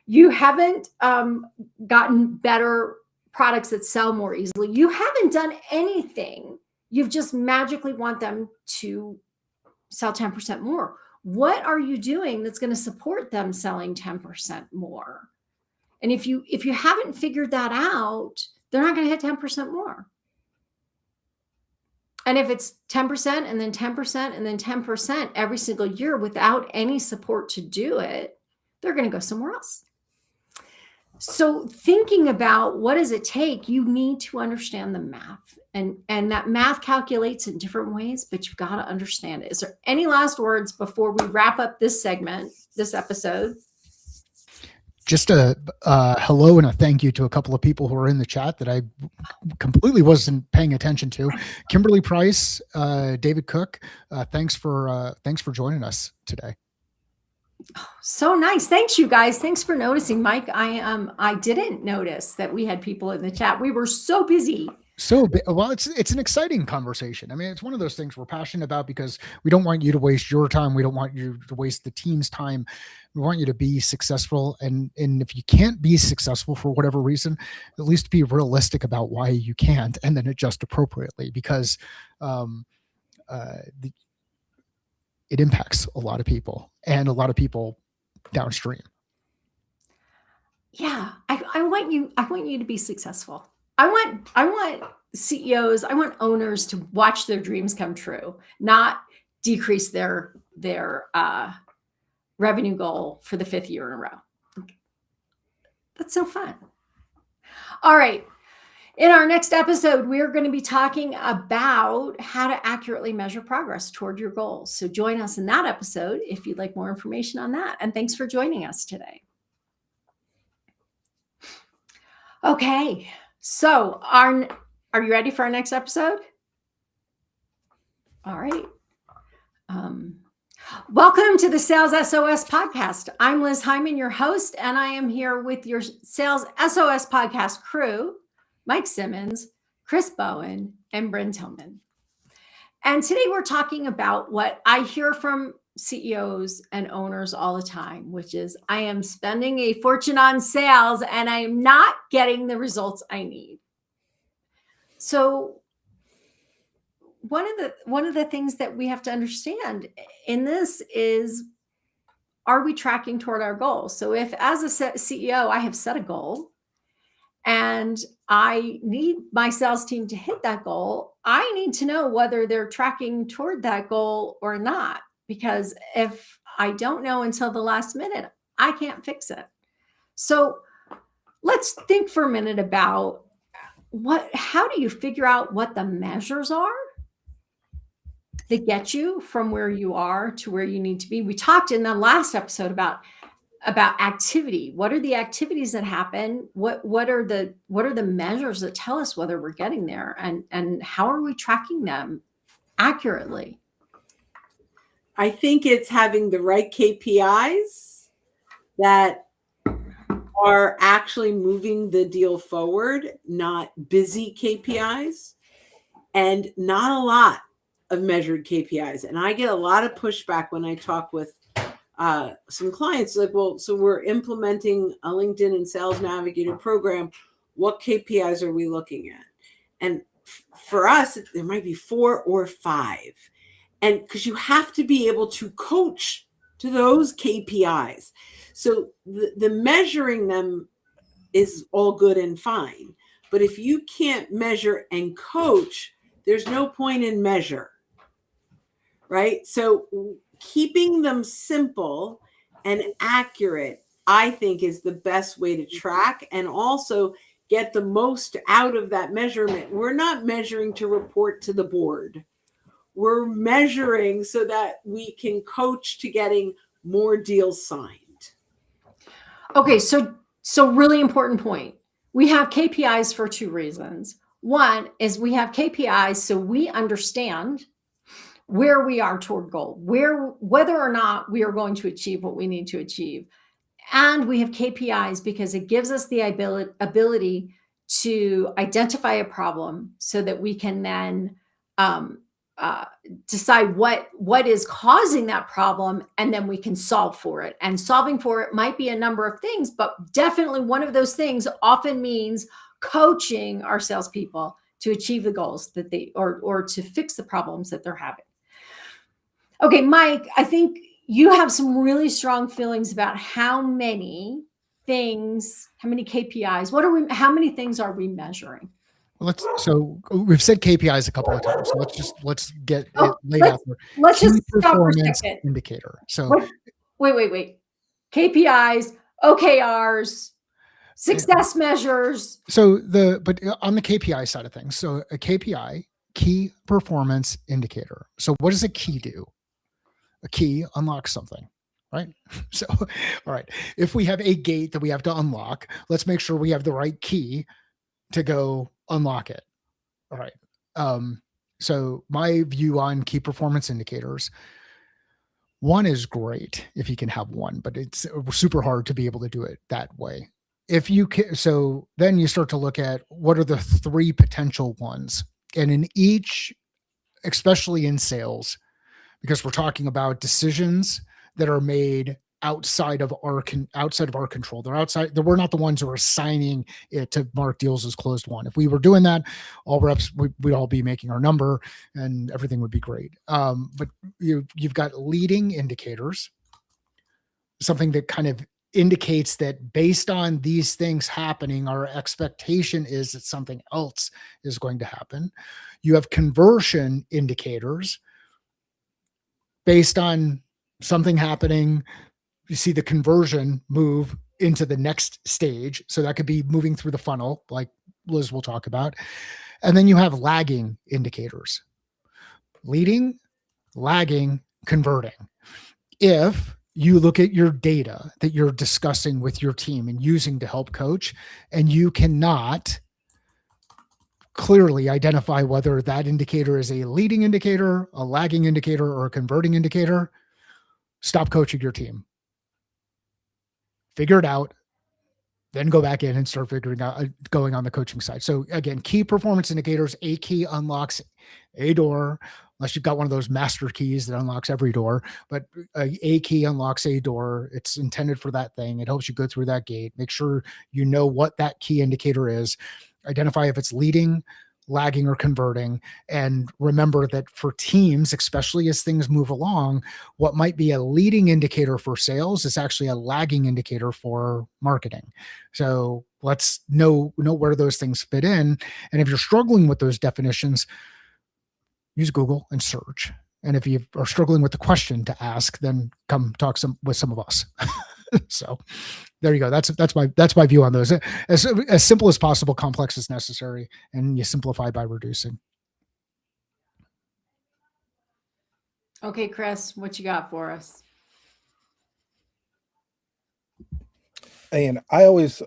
you haven't gotten better products that sell more easily, you haven't done anything. You've just magically want them to sell 10% more. What are you doing that's going to support them selling 10% more? And if you haven't figured that out, they're not going to hit 10% more. And if it's 10% and then 10% and then 10% every single year without any support to do it, they're going to go somewhere else. So thinking about what does it take, you need to understand the math. And that math calculates in different ways, but you've got to understand it. Is there any last words before we wrap up this segment, this episode? Just a hello and a thank you to a couple of people who are in the chat that I completely wasn't paying attention to. Kimberly Price, David Cook, thanks for joining us today. So nice. Thanks, you guys. Thanks for noticing, Mike. I didn't notice that we had people in the chat. We were so busy. Well, it's an exciting conversation. I mean, it's one of those things we're passionate about because we don't want you to waste your time. We don't want you to waste the team's time. We want you to be successful. And if you can't be successful for whatever reason, at least be realistic about why you can't, and then adjust appropriately, because it impacts a lot of people and a lot of people downstream. Yeah, I want you to be successful. I want CEOs, I want owners to watch their dreams come true, not decrease their revenue goal for the 5th year in a row. That's so fun. All right. In our next episode, we're going to be talking about how to accurately measure progress toward your goals. So join us in that episode if you'd like more information on that. And thanks for joining us today. Okay. So are you ready for our next episode? All right. Welcome to the Sales SOS podcast. I'm Liz Hyman, your host, and I am here with your Sales SOS podcast crew, Mike Simmons, Chris Bowen, and Bryn Tillman. And today we're talking about what I hear from CEOs and owners all the time, which is I am spending a fortune on sales and I am not getting the results I need. So one of the things that we have to understand in this is, are we tracking toward our goals? So if as a CEO, I have set a goal and I need my sales team to hit that goal, I need to know whether they're tracking toward that goal or not. Because if I don't know until the last minute, I can't fix it. So let's think for a minute about how do you figure out what the measures are that get you from where you are to where you need to be? We talked in the last episode about activity. What are the activities that happen? What are the measures that tell us whether we're getting there, and how are we tracking them accurately? I think it's having the right KPIs that are actually moving the deal forward, not busy KPIs, and not a lot of measured KPIs. And I get a lot of pushback when I talk with some clients, like, well, so we're implementing a LinkedIn and Sales Navigator program. What KPIs are we looking at? And for us, there might be 4 or 5. And because you have to be able to coach to those KPIs. So the measuring them is all good and fine. But if you can't measure and coach, there's no point in measure, right? So keeping them simple and accurate, I think, is the best way to track and also get the most out of that measurement. We're not measuring to report to the board. We're measuring so that we can coach to getting more deals signed. Okay, so really important point. We have KPIs for 2 reasons. One is we have KPIs so we understand where we are toward goal, whether or not we are going to achieve what we need to achieve. And we have KPIs because it gives us the ability to identify a problem so that we can then decide what is causing that problem, and then we can solve for it. And solving for it might be a number of things, but definitely one of those things often means coaching our salespeople to achieve the goals that they or to fix the problems that they're having. Okay, Mike, I think you have some really strong feelings about how many KPIs, how many things are we measuring? So we've said KPIs a couple of times. So let's get it laid out there. Let's just stop for a Performance second. indicator. So wait. KPIs, OKRs, success measures. So but on the KPI side of things, so a KPI, key performance indicator. So what does a key do? A key unlocks something. right? So, all right, if we have a gate that we have to unlock, let's make sure we have the right key to go unlock it. All right. So my view on key performance indicators, one is great if you can have one, but it's super hard to be able to do it that way. If you can, so then you start to look at what are the 3 potential ones. And in each, especially in sales, because we're talking about decisions that are made outside of our control. We're not the ones who are assigning it to mark deals as closed won. If we were doing that, all reps we'd all be making our number and everything would be great. But you've got leading indicators, something that kind of indicates that based on these things happening, our expectation is that something else is going to happen. You have conversion indicators. Based on something happening, you see the conversion move into the next stage. So that could be moving through the funnel, like Liz will talk about. And then you have lagging indicators: leading, lagging, converting. If you look at your data that you're discussing with your team and using to help coach, and you cannot clearly identify whether that indicator is a leading indicator, a lagging indicator, or a converting indicator, stop coaching your team. Figure it out, then go back in and start figuring out going on the coaching side. So again, key performance indicators: a key unlocks a door, unless you've got one of those master keys that unlocks every door, but a key unlocks a door. It's intended for that thing. It helps you go through that gate. Make sure you know what that key indicator is. Identify if it's leading, lagging, or converting. And remember that for teams, especially as things move along, what might be a leading indicator for sales is actually a lagging indicator for marketing. So let's know where those things fit in. And if you're struggling with those definitions, use Google and search. And if you are struggling with the question to ask, then come talk with some of us. So there you go. That's my view on those. As simple as possible, complex as necessary, and you simplify by reducing. Okay, Chris, what you got for us? And I always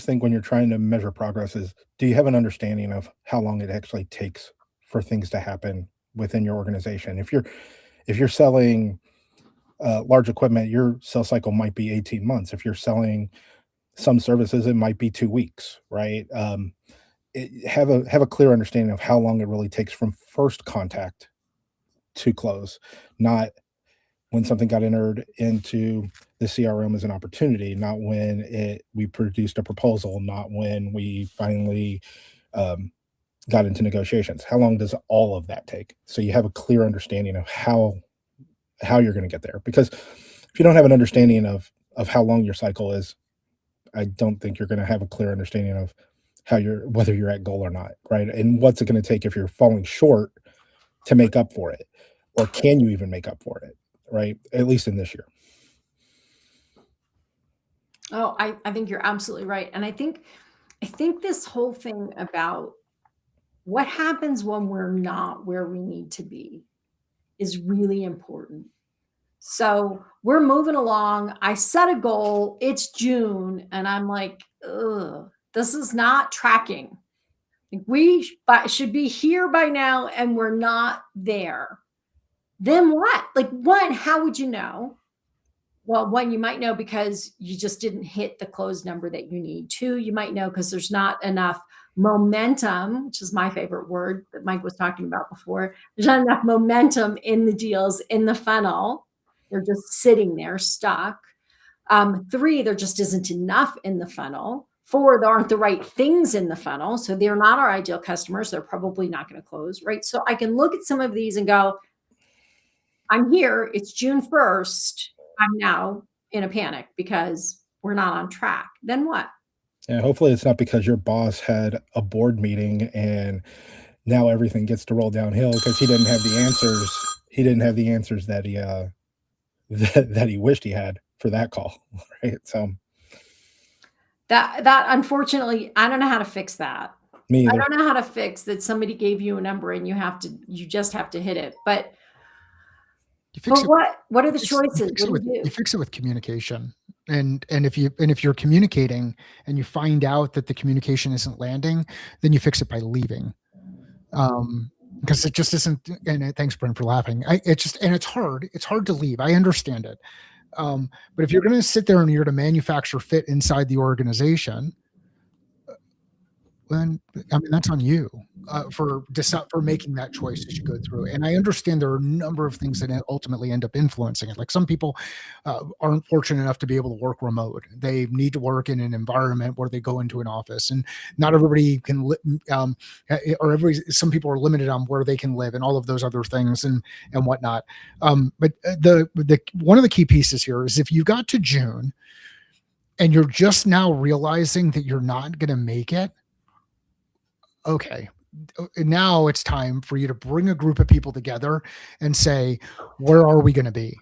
think when you're trying to measure progress is, do you have an understanding of how long it actually takes for things to happen within your organization? If you're selling large equipment, your sales cycle might be 18 months. If you're selling some services, it might be 2 weeks, right? Have a clear understanding of how long it really takes from first contact to close, not when something got entered into the CRM as an opportunity, not when we produced a proposal, not when we finally got into negotiations. How long does all of that take? So you have a clear understanding of how you're going to get there. Because if you don't have an understanding of how long your cycle is, I don't think you're going to have a clear understanding of whether you're at goal or not, right? And what's it going to take if you're falling short to make up for it, or can you even make up for it, right? At least in this year. Oh, I think you're absolutely right. And I think this whole thing about what happens when we're not where we need to be is really important. So we're moving along. I set a goal. It's June, and I'm like, ugh, this is not tracking. We should be here by now, and we're not there. Then what? Like, one, how would you know? Well, one, you might know because you just didn't hit the close number that you need. Two, you might know because there's not enough momentum, which is my favorite word that Mike was talking about before. There's not enough momentum in the deals in the funnel. They're just sitting there stuck. Three, there just isn't enough in the funnel. Four, there aren't the right things in the funnel. So they're not our ideal customers. They're probably not going to close, right? So I can look at some of these and go, I'm here. It's June 1st. I'm now in a panic because we're not on track. Then what? Yeah, hopefully it's not because your boss had a board meeting and now everything gets to roll downhill because he didn't have the answers. He didn't have the answers that he that he wished he had for that call, right? So that unfortunately, I don't know how to fix that. me either. I don't know how to fix that somebody gave you a number and you just have to hit it. But You fix But it. what are the You choices? fix it What with, do you you do? fix it with communication. And if you're communicating and you find out that the communication isn't landing, then you fix it by leaving. Because it just isn't. And thanks, Brent, for laughing. It's hard. It's hard to leave. I understand it. But if you're going to sit there and you're to manufacture fit inside the organization, then I mean that's on you for making that choice as you go through. And I understand there are a number of things that ultimately end up influencing it. Like some people aren't fortunate enough to be able to work remote. They need to work in an environment where they go into an office, and not everybody can. Some people are limited on where they can live, and all of those other things and whatnot. But the one of the key pieces here is if you got to June and you're just now realizing that you're not going to make it. Okay, now it's time for you to bring a group of people together and say, where are we going to be?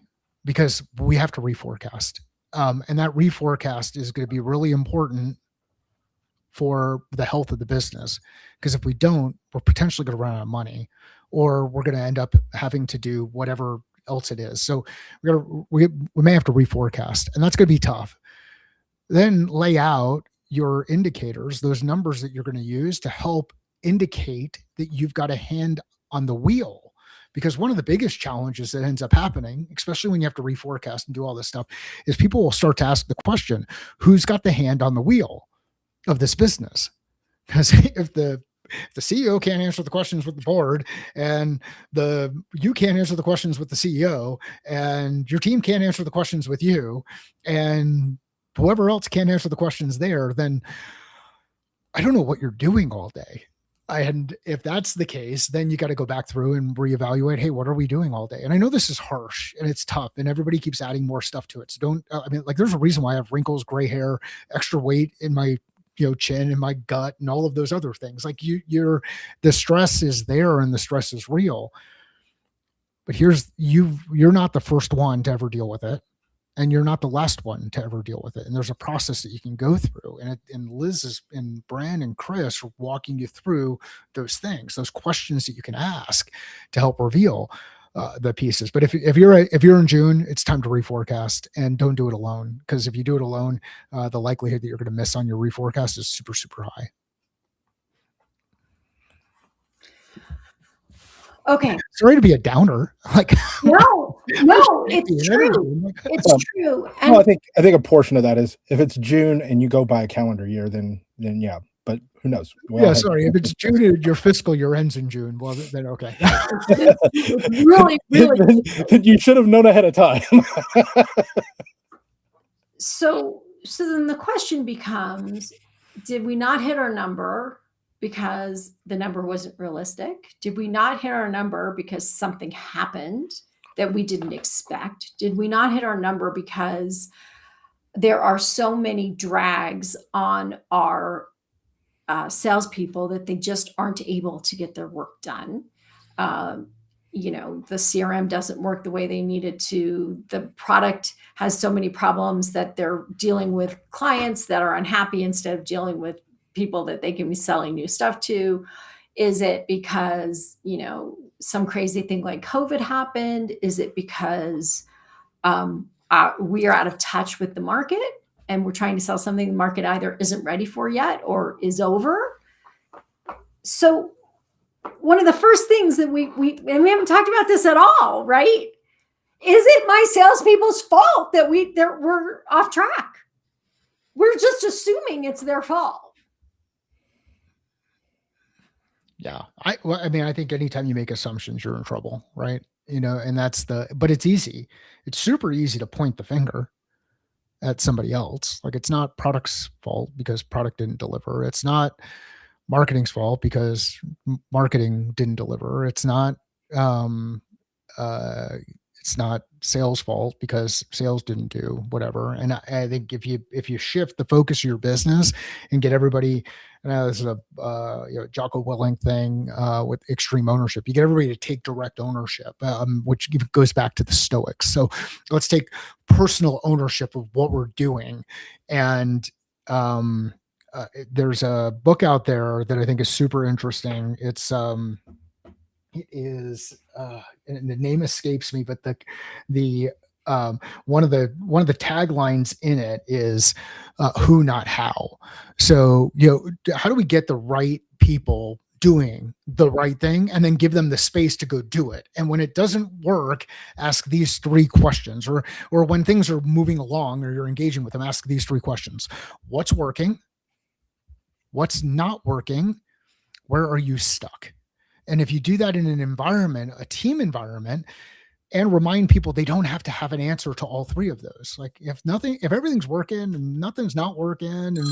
Because we have to reforecast. And that reforecast is going to be really important for the health of the business. Because if we don't, we're potentially going to run out of money, or we're going to end up having to do whatever else it is. So we may have to reforecast, and that's going to be tough. Then lay out your indicators, those numbers that you're going to use to help indicate that you've got a hand on the wheel. Because one of the biggest challenges that ends up happening, especially when you have to reforecast and do all this stuff, is people will start to ask the question, who's got the hand on the wheel of this business? Because if the CEO can't answer the questions with the board, and you can't answer the questions with the CEO, and your team can't answer the questions with you, and whoever else can't answer the questions there, then I don't know what you're doing all day. And if that's the case, then you got to go back through and reevaluate, hey, what are we doing all day? And I know this is harsh and it's tough and everybody keeps adding more stuff to it. So there's a reason why I have wrinkles, gray hair, extra weight in my chin and my gut and all of those other things. Like the stress is there and the stress is real. But you're not the first one to ever deal with it. And you're not the last one to ever deal with it. And there's a process that you can go through. And Liz and Bran and Chris are walking you through those things, those questions that you can ask to help reveal the pieces. But if you're in June, it's time to reforecast, and don't do it alone. Because if you do it alone, the likelihood that you're going to miss on your reforecast is super, super high. Okay. Sorry to be a downer. Like no, it's true. It's true. And I think a portion of that is if it's June and you go by a calendar year, then yeah. But who knows? Sorry. If it's June, your fiscal year ends in June. Well, then okay. really. Then you should have known ahead of time. So then the question becomes: did we not hit our number because the number wasn't realistic? Did we not hit our number because something happened that we didn't expect? Did we not hit our number because there are so many drags on our salespeople that they just aren't able to get their work done? The CRM doesn't work the way they need it to. The product has so many problems that they're dealing with clients that are unhappy instead of dealing with people that they can be selling new stuff to. Is it because, some crazy thing like COVID happened? Is it because we are out of touch with the market and we're trying to sell something the market either isn't ready for yet or is over? So one of the first things that we haven't talked about this at all, right? Is it my salespeople's fault that we're off track? We're just assuming it's their fault. Yeah. I think anytime you make assumptions, you're in trouble, right? And but it's easy. It's super easy to point the finger at somebody else. Like it's not product's fault because product didn't deliver. It's not marketing's fault because marketing didn't deliver. It's not sales fault because sales didn't do whatever. And I think if you shift the focus of your business and get everybody, this is a Jocko Willink thing with extreme ownership. You get everybody to take direct ownership, which goes back to the Stoics. So let's take personal ownership of what we're doing. And there's a book out there that I think is super interesting. It's it is, and the name escapes me, but the one of the taglines in it is who, not how. So, how do we get the right people doing the right thing and then give them the space to go do it? And when it doesn't work, ask these 3 questions, or when things are moving along or you're engaging with them, ask these 3 questions. What's working? What's not working? Where are you stuck? And if you do that in an environment, a team environment, and remind people they don't have to have an answer to all 3 of those. Like if everything's working and nothing's not working and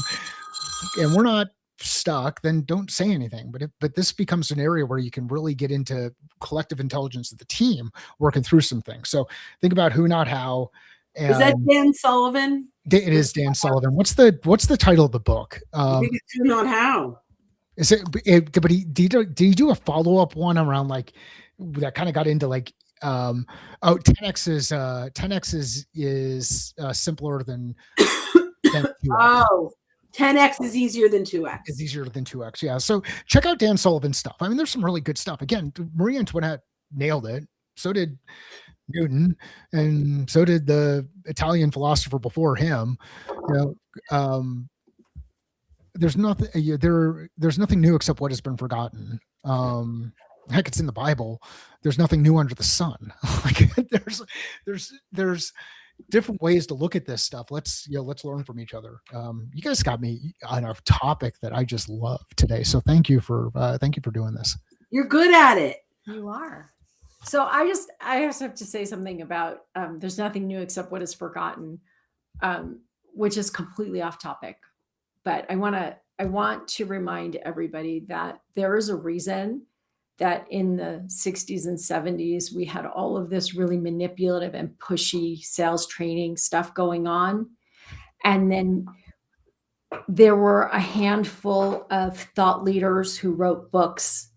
we're not stuck, then don't say anything. But this becomes an area where you can really get into collective intelligence of the team working through some things. So think about who, not how. And is that Dan Sullivan? It is Dan Sullivan. What's the title of the book? I think it's Who, Not How. Is it? But did he do a follow-up one around like that kind of got into like 10x is simpler than 2x. Oh, 10x is easier than 2x. It's easier than 2x. Yeah. So check out Dan Sullivan's stuff. I mean, there's some really good stuff. Again, Marie Antoinette nailed it. So did Newton, and so did the Italian philosopher before him. There's nothing new except what has been forgotten. Heck, it's in the Bible. There's nothing new under the sun. Like there's different ways to look at this stuff. Let's learn from each other. You guys got me on a topic that I just love today. So thank you for doing this. You're good at it. You are. So I just have to say something about there's nothing new except what is forgotten, which is completely off topic. But I want to remind everybody that there is a reason that in the 60s and 70s, we had all of this really manipulative and pushy sales training stuff going on. And then there were a handful of thought leaders who wrote books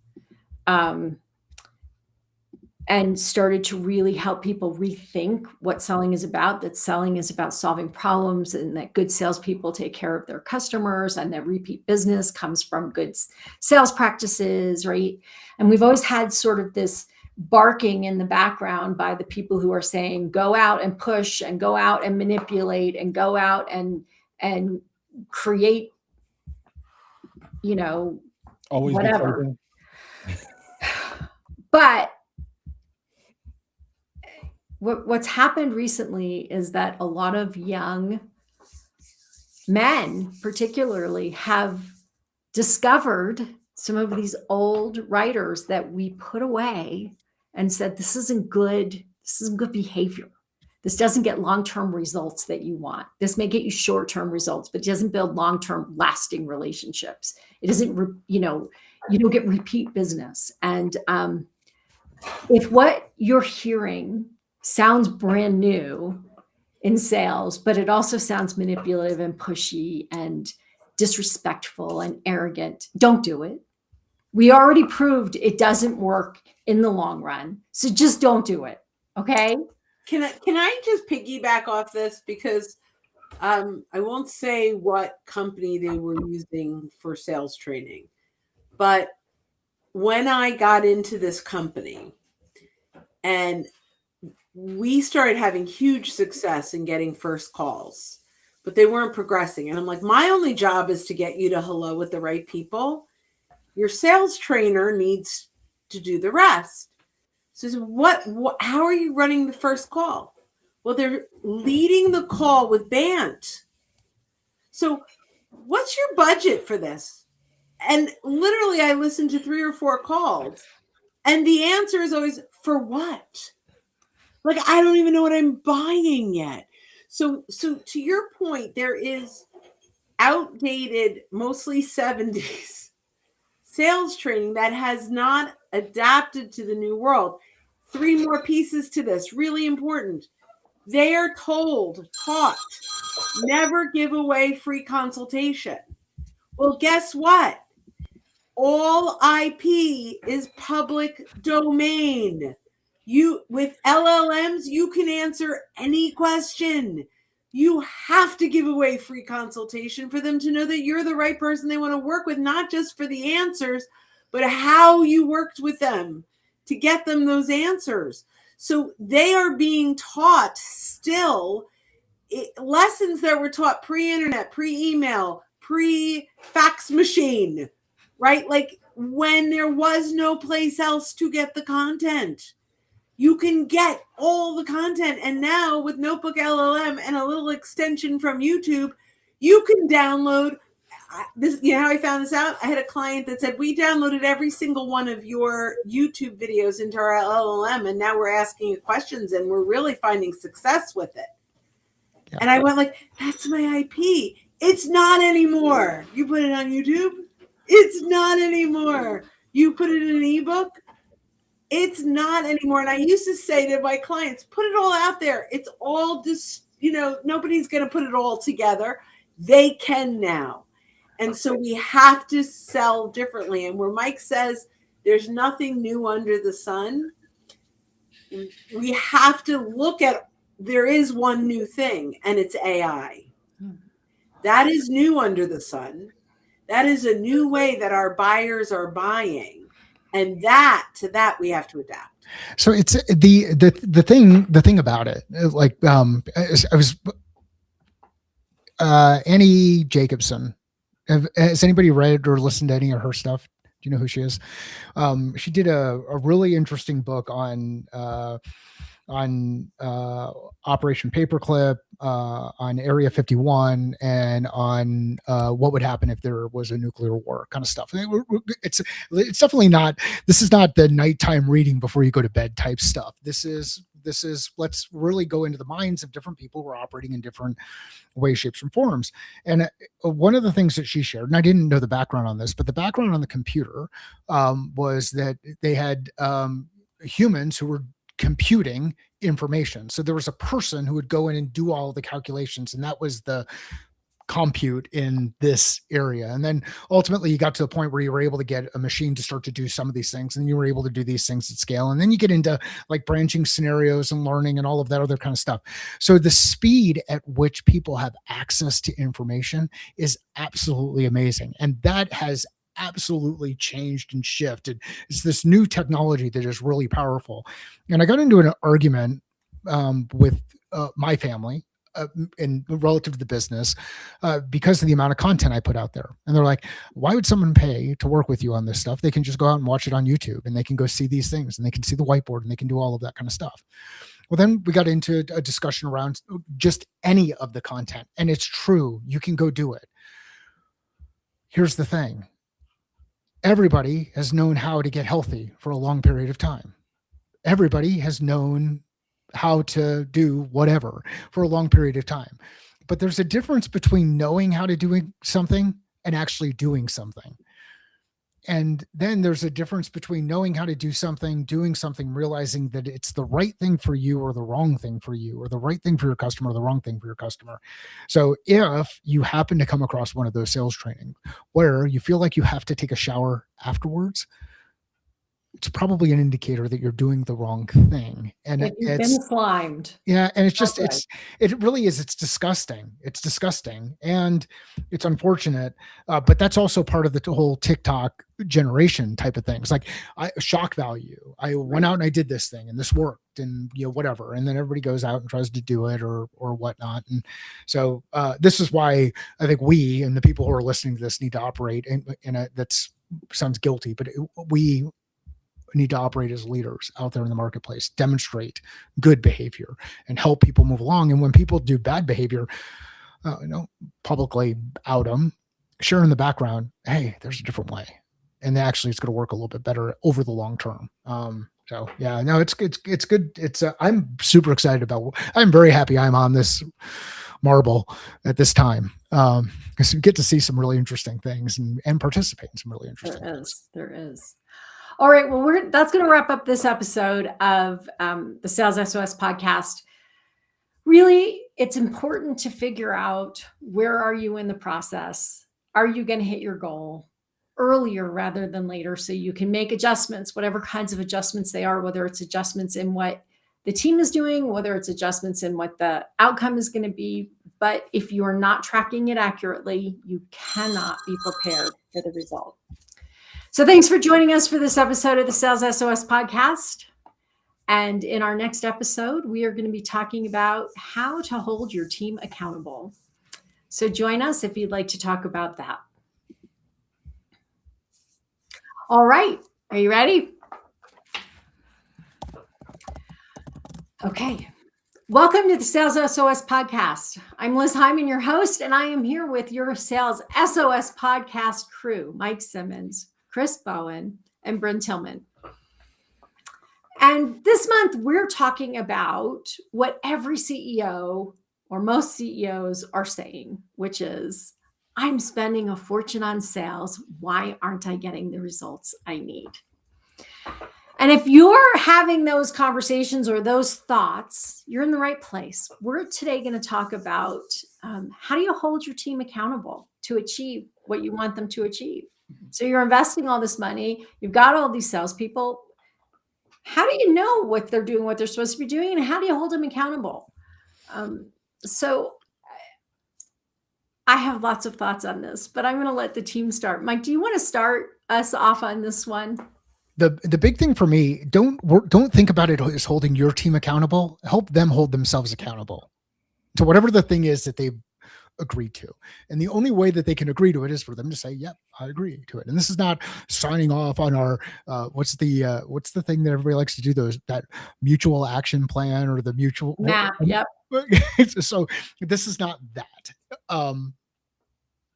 and started to really help people rethink what selling is about, that selling is about solving problems, and that good salespeople take care of their customers, and that repeat business comes from good sales practices, right? And we've always had sort of this barking in the background by the people who are saying, go out and push and go out and manipulate and go out and create, always whatever. But what's happened recently is that a lot of young men, particularly, have discovered some of these old writers that we put away and said, this isn't good behavior. This doesn't get long-term results that you want. This may get you short-term results, but it doesn't build long-term lasting relationships. It doesn't, you don't get repeat business. And if what you're hearing sounds brand new in sales, but it also sounds manipulative and pushy and disrespectful and arrogant, don't do it. We already proved it doesn't work in the long run. So just don't do it. Okay. Can I just piggyback off this? Because I won't say what company they were using for sales training, but when I got into this company and we started having huge success in getting first calls, but they weren't progressing. And I'm like, my only job is to get you to hello with the right people. Your sales trainer needs to do the rest. So how are you running the first call? Well, they're leading the call with Bant. So what's your budget for this? And literally I listened to 3 or 4 calls and the answer is always, for what? Like, I don't even know what I'm buying yet. So to your point, there is outdated, mostly 70s sales training that has not adapted to the new world. 3 more pieces to this, really important. They are taught, never give away free consultation. Well, guess what? All IP is public domain. With LLMs, you can answer any question. You have to give away free consultation for them to know that you're the right person they want to work with, not just for the answers, but how you worked with them. to get them those answers. So they are being taught still lessons that were taught pre-internet, pre-email, pre-fax machine, right? Like when there was no place else to get the content. You can get all the content. And now with Notebook LLM and a little extension from YouTube, you can download this. You know how I found this out? I had a client that said, we downloaded every single one of your YouTube videos into our LLM, and now we're asking you questions and we're really finding success with it. Yeah. And I went like, that's my IP. It's not anymore. You put it on YouTube. It's not anymore. You put it in an ebook. It's not anymore. And I used to say to my clients, put it all out there. It's all just, nobody's going to put it all together. They can now. And so we have to sell differently. And where Mike says there's nothing new under the sun, we have to look at, there is one new thing, and it's AI. That is new under the sun. That is a new way that our buyers are buying. And to that we have to adapt. So it's the thing about it, like I was Annie Jacobson. Has anybody read or listened to any of her stuff? Do you know who she is? She did a really interesting book on Operation Paperclip, on Area 51, and on what would happen if there was a nuclear war, kind of stuff. It's definitely not. This is not the nighttime reading before you go to bed type stuff. This is let's really go into the minds of different people who are operating in different ways, shapes, and forms. And one of the things that she shared, and I didn't know the background on this, but the background on the computer was that they had humans who were computing information. So there was a person who would go in and do all of the calculations, and that was the compute in this area. And then ultimately you got to the point where you were able to get a machine to start to do some of these things, and you were able to do these things at scale. And then you get into like branching scenarios and learning and all of that other kind of stuff. So the speed at which people have access to information is absolutely amazing. And that has absolutely changed and shifted. It's this new technology that is really powerful. And I got into an argument with my family in relative to the business because of the amount of content I put out there. And they're like, why would someone pay to work with you on this stuff? They can just go out and watch it on YouTube, and they can go see these things, and they can see the whiteboard, and they can do all of that kind of stuff. Well, then we got into a discussion around just any of the content. And it's true. You can go do it. Here's the thing. Everybody has known how to get healthy for a long period of time. Everybody has known how to do whatever for a long period of time. But there's a difference between knowing how to do something and actually doing something. And then there's a difference between knowing how to do something, doing something, realizing that it's the right thing for you or the wrong thing for you, or the right thing for your customer or the wrong thing for your customer. So if you happen to come across one of those sales trainings where you feel like you have to take a shower afterwards, it's probably an indicator that you're doing the wrong thing. And you've been slimed. Yeah. And it's just, it really is. It's disgusting. It's disgusting. And it's unfortunate. But that's also part of the whole TikTok generation type of things. Like shock value. I went out and I did this thing and this worked, and whatever. And then everybody goes out and tries to do it or whatnot. And so this is why I think we and the people who are listening to this need to operate in a, sounds guilty, but we need to operate as leaders out there in the marketplace, demonstrate good behavior and help people move along. And when people do bad behavior, publicly out them, share in the background, hey, there's a different way. And actually it's going to work a little bit better over the long term. So yeah, no, it's good. It's I'm super excited I'm very happy I'm on this marble at this time. Because you get to see some really interesting things and participate in some really interesting things. There is. All right. Well, that's going to wrap up this episode of the Sales SOS podcast. Really, it's important to figure out, where are you in the process? Are you going to hit your goal earlier rather than later, so you can make adjustments, whatever kinds of adjustments they are, whether it's adjustments in what the team is doing, whether it's adjustments in what the outcome is going to be. But if you're not tracking it accurately, you cannot be prepared for the result. So thanks for joining us for this episode of the Sales SOS podcast. And in our next episode, we are going to be talking about how to hold your team accountable. So join us if you'd like to talk about that. All right. Are you ready? Okay. Welcome to the Sales SOS podcast. I'm Liz Hyman, your host, and I am here with your Sales SOS podcast crew, Mike Simmons, Chris Bowen, and Bryn Tillman. And this month, we're talking about what every CEO or most CEOs are saying, which is, I'm spending a fortune on sales. Why aren't I getting the results I need? And if you're having those conversations or those thoughts, you're in the right place. We're today going to talk about how do you hold your team accountable to achieve what you want them to achieve? So you're investing all this money. You've got all these salespeople. How do you know what they're doing, what they're supposed to be doing, and how do you hold them accountable? So I have lots of thoughts on this, but I'm going to let the team start. Mike, do you want to start us off on this one? The big thing for me, don't think about it as holding your team accountable. Help them hold themselves accountable to whatever the thing is that they've agreed to. And the only way that they can agree to it is for them to say, yep, I agree to it. And this is not signing off on our, what's the thing that everybody likes to do, that mutual action plan or the mutual map. Yep. So this is not that.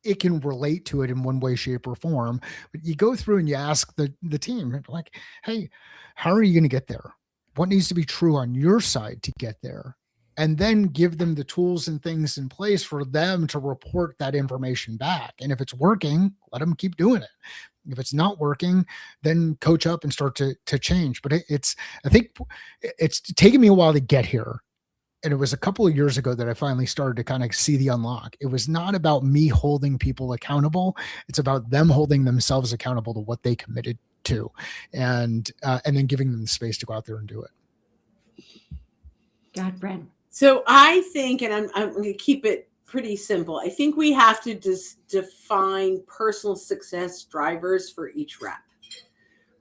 It can relate to it in one way, shape, or form, but you go through and you ask the team, like, hey, how are you going to get there? What needs to be true on your side to get there? And then give them the tools and things in place for them to report that information back. And if it's working, let them keep doing it. If it's not working, then coach up and start to change. But I think it's taken me a while to get here. And it was a couple of years ago that I finally started to kind of see the unlock. It was not about me holding people accountable. It's about them holding themselves accountable to what they committed to, and then giving them the space to go out there and do it. Go ahead, Bryn. So I think, and I'm going to keep it pretty simple. I think we have to just define personal success drivers for each rep,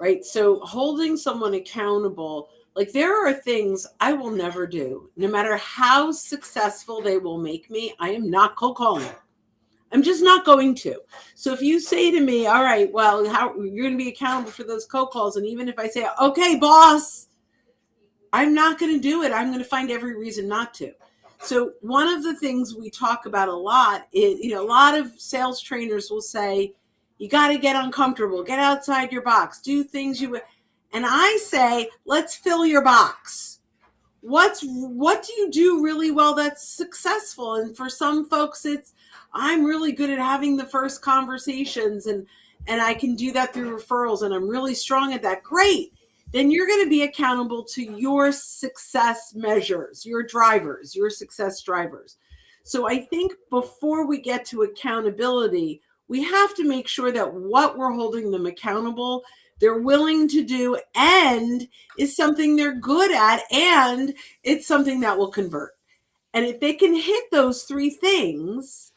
right? So holding someone accountable, like there are things I will never do, no matter how successful they will make me. I am not cold calling. I'm just not going to. So if you say to me, all right, well, how you're going to be accountable for those cold calls. And even if I say, okay, boss, I'm not going to do it. I'm going to find every reason not to. So one of the things we talk about a lot is, a lot of sales trainers will say, you got to get uncomfortable, get outside your box, do things you would. And I say, let's fill your box. What do you do really well that's successful? And for some folks, it's, I'm really good at having the first conversations and I can do that through referrals and I'm really strong at that. Great. Then you're going to be accountable to your success measures, your drivers, your success drivers. So I think before we get to accountability, we have to make sure that what we're holding them accountable, they're willing to do, and is something they're good at, and it's something that will convert. And if they can hit those three things,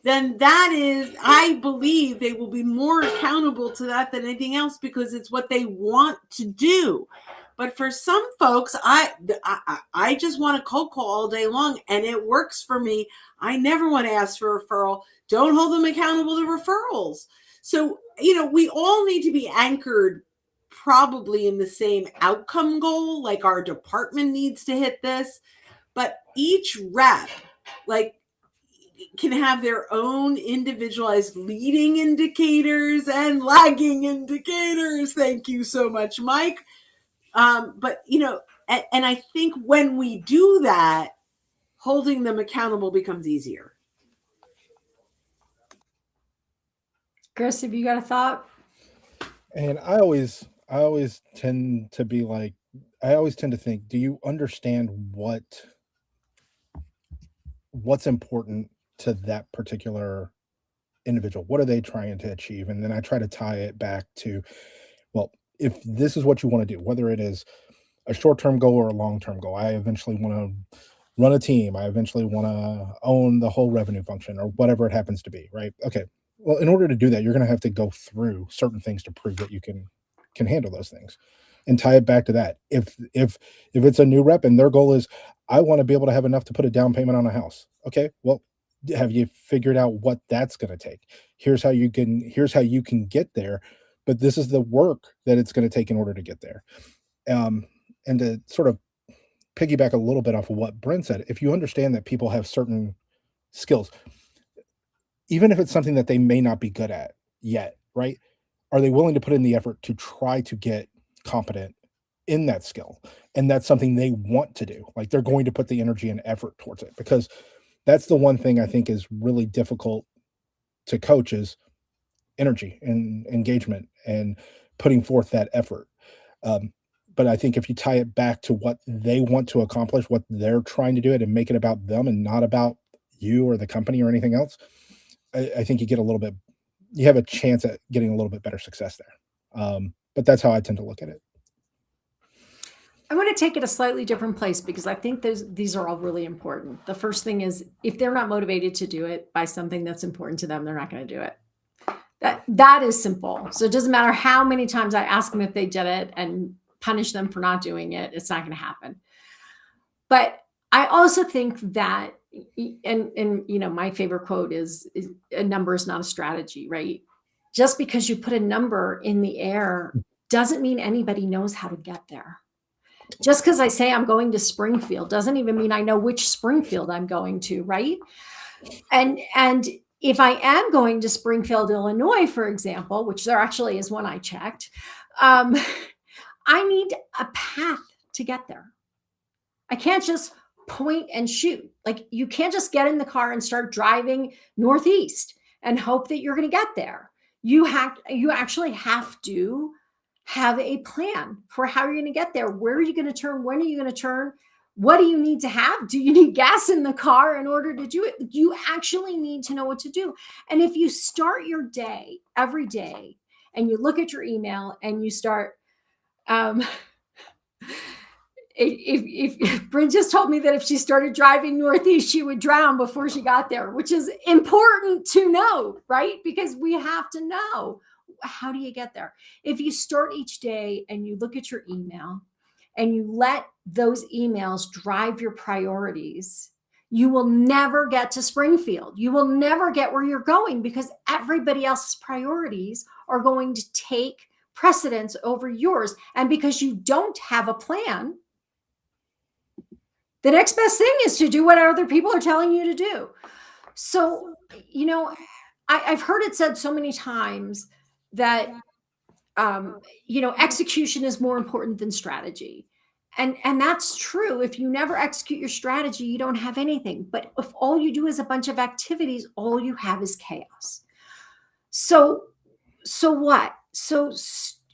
then that is, I believe they will be more accountable to that than anything else because it's what they want to do. But for some folks, I just want to cold call all day long and it works for me. I never want to ask for a referral. Don't hold them accountable to referrals. So, we all need to be anchored probably in the same outcome goal, like our department needs to hit this, but each rep, can have their own individualized leading indicators and lagging indicators. Thank you so much, Mike. But, and I think when we do that, holding them accountable becomes easier. Chris, have you got a thought? And I always tend to be like, I always tend to think, do you understand what's important to that particular individual? What are they trying to achieve? And then I try to tie it back to, well, if this is what you want to do, whether it is a short-term goal or a long-term goal, I eventually want to run a team. I eventually want to own the whole revenue function or whatever it happens to be, right? Okay. Well, in order to do that, you're going to have to go through certain things to prove that you can handle those things, and tie it back to that. If it's a new rep and their goal is, I want to be able to have enough to put a down payment on a house. Okay, well, have you figured out what that's going to take? Here's how you can get there, but this is the work that it's going to take in order to get there. And to sort of piggyback a little bit off of what Brent said, if you understand that people have certain skills, even if it's something that they may not be good at yet, right? Are they willing to put in the effort to try to get competent in that skill? And that's something they want to do. Like, they're going to put the energy and effort towards it, because that's the one thing I think is really difficult to coach, is energy and engagement and putting forth that effort. But I think if you tie it back to what they want to accomplish, what they're trying to do it, and make it about them and not about you or the company or anything else, I think you have a chance at getting a little bit better success there. But that's how I tend to look at it. I want to take it a slightly different place, because I think these are all really important. The first thing is, if they're not motivated to do it by something that's important to them, they're not going to do it. That is simple. So it doesn't matter how many times I ask them if they did it and punish them for not doing it, it's not going to happen. But I also think that, and my favorite quote is a number is not a strategy, right? Just because you put a number in the air doesn't mean anybody knows how to get there. Just because I say I'm going to Springfield doesn't even mean I know which Springfield I'm going to, right? And if I am going to Springfield, Illinois, for example, which there actually is one I checked, I need a path to get there. I can't just point and shoot. Like, you can't just get in the car and start driving northeast and hope that you're going to get there. You actually have to have a plan for how you're going to get there. Where are you going to turn? When are you going to turn? What do you need to have? Do you need gas in the car in order to do it? You actually need to know what to do. And if you start your day every day and you look at your email and you start, if Bryn just told me that if she started driving northeast, she would drown before she got there, which is important to know, right? Because we have to know, how do you get there? If you start each day and you look at your email and you let those emails drive your priorities, you will never get to Springfield. You will never get where you're going, because everybody else's priorities are going to take precedence over yours. And because you don't have a plan, the next best thing is to do what other people are telling you to do. So, I've heard it said so many times that, execution is more important than strategy. And that's true. If you never execute your strategy, you don't have anything. But if all you do is a bunch of activities, all you have is chaos. So what? So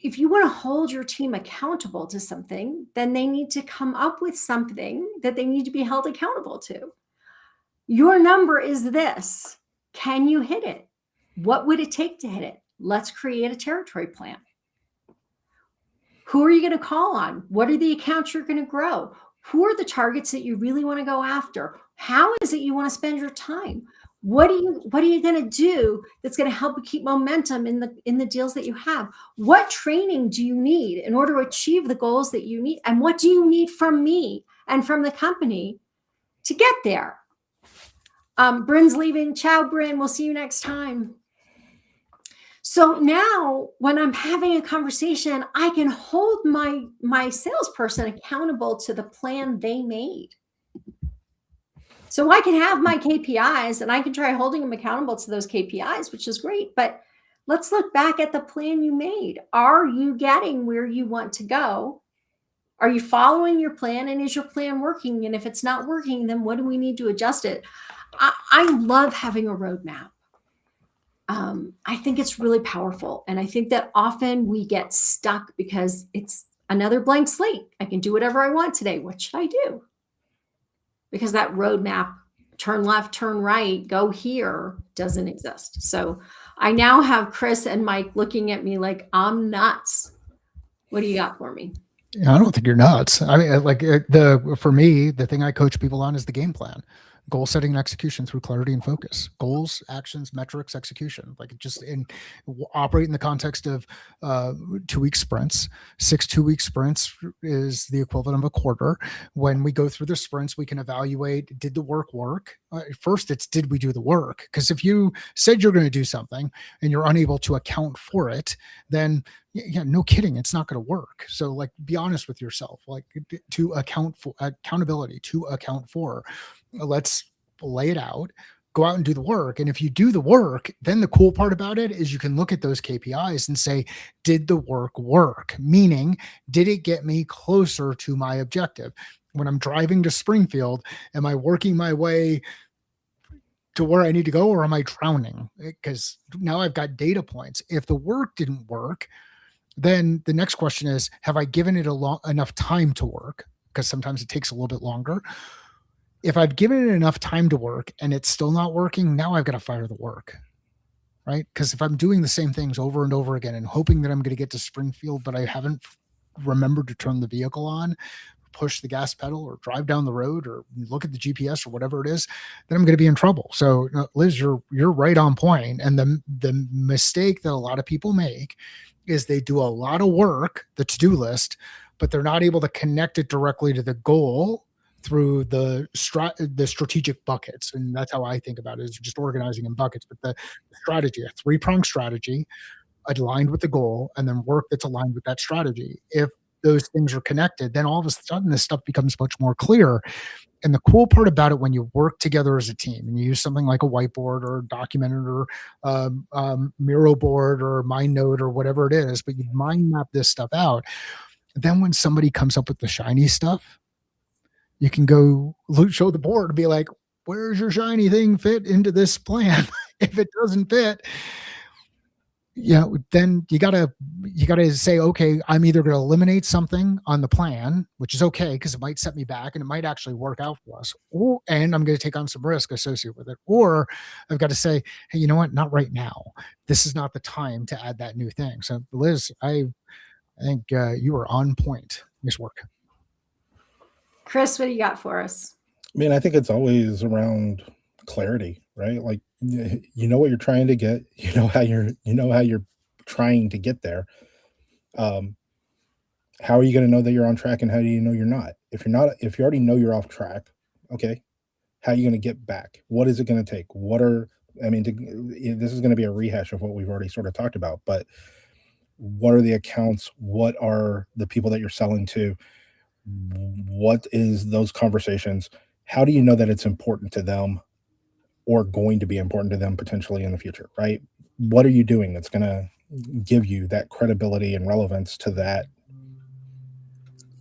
if you want to hold your team accountable to something, then they need to come up with something that they need to be held accountable to. Your number is this. Can you hit it? What would it take to hit it? Let's create a territory plan. Who are you going to call on? What are the accounts you're going to grow? Who are the targets that you really want to go after? How is it you want to spend your time? What are you going to do that's going to help you keep momentum in the deals that you have? What training do you need in order to achieve the goals that you need? And what do you need from me and from the company to get there? Bryn's leaving. Ciao, Bryn. We'll see you next time. So now when I'm having a conversation, I can hold my salesperson accountable to the plan they made. So I can have my KPIs and I can try holding them accountable to those KPIs, which is great. But let's look back at the plan you made. Are you getting where you want to go? Are you following your plan? And is your plan working? And if it's not working, then what do we need to adjust it? I love having a roadmap. I think it's really powerful. And I think that often we get stuck because it's another blank slate. I can do whatever I want today. What should I do? Because that roadmap, turn left, turn right, go here, doesn't exist. So I now have Chris and Mike looking at me like I'm nuts. What do you got for me? I don't think you're nuts. I mean, for me, the thing I coach people on is the game plan. Goal setting and execution through clarity and focus. Goals, actions, metrics, execution. Like just operate in the context of 2-week sprints. 6 2-week sprints is the equivalent of a quarter. When we go through the sprints, we can evaluate, did the work? First, it's did we do the work? Because if you said you're going to do something and you're unable to account for it, then yeah, no kidding, it's not going to work. So like, be honest with yourself, like to account for accountability, to account for. Let's lay it out, go out and do the work. And if you do the work, then the cool part about it is you can look at those KPIs and say, did the work? Meaning, did it get me closer to my objective? When I'm driving to Springfield, am I working my way to where I need to go, or am I drowning? Because now I've got data points. If the work didn't work, then the next question is, have I given it enough time to work? Because sometimes it takes a little bit longer. If I've given it enough time to work and it's still not working, now I've got to fire the work, right? Because if I'm doing the same things over and over again and hoping that I'm going to get to Springfield, but I haven't remembered to turn the vehicle on, push the gas pedal, or drive down the road, or look at the GPS, or whatever it is, then I'm going to be in trouble. So Liz, you're right on point. And the mistake that a lot of people make is they do a lot of work, the to-do list, but they're not able to connect it directly to the goal through the strategic buckets. And that's how I think about it, is just organizing in buckets. But the strategy, a 3-pronged strategy aligned with the goal, and then work that's aligned with that strategy. If those things are connected, then all of a sudden this stuff becomes much more clear. And the cool part about it, when you work together as a team and you use something like a whiteboard or documented or Miro board or MindNote or whatever it is, but you mind map this stuff out, then when somebody comes up with the shiny stuff, you can go show the board and be like, where's your shiny thing fit into this plan? If it doesn't fit, then you gotta say, okay, I'm either going to eliminate something on the plan, which is okay because it might set me back and it might actually work out for us, and I'm going to take on some risk associated with it, or I've got to say, hey, you know what? Not right now. This is not the time to add that new thing. So, Liz, I think you are on point. Nice work. Chris, what do you got for us? I mean, I think it's always around clarity, right? Like, you know what you're trying to get, you know how you're trying to get there. How are you going to know that you're on track, and how do you know you're not? If you already know you're off track, okay, how are you going to get back? What is it going to take? This is going to be a rehash of what we've already sort of talked about, but what are the accounts? What are the people that you're selling to? What is those conversations? How do you know that it's important to them, or going to be important to them potentially in the future, right? What are you doing that's going to give you that credibility and relevance to that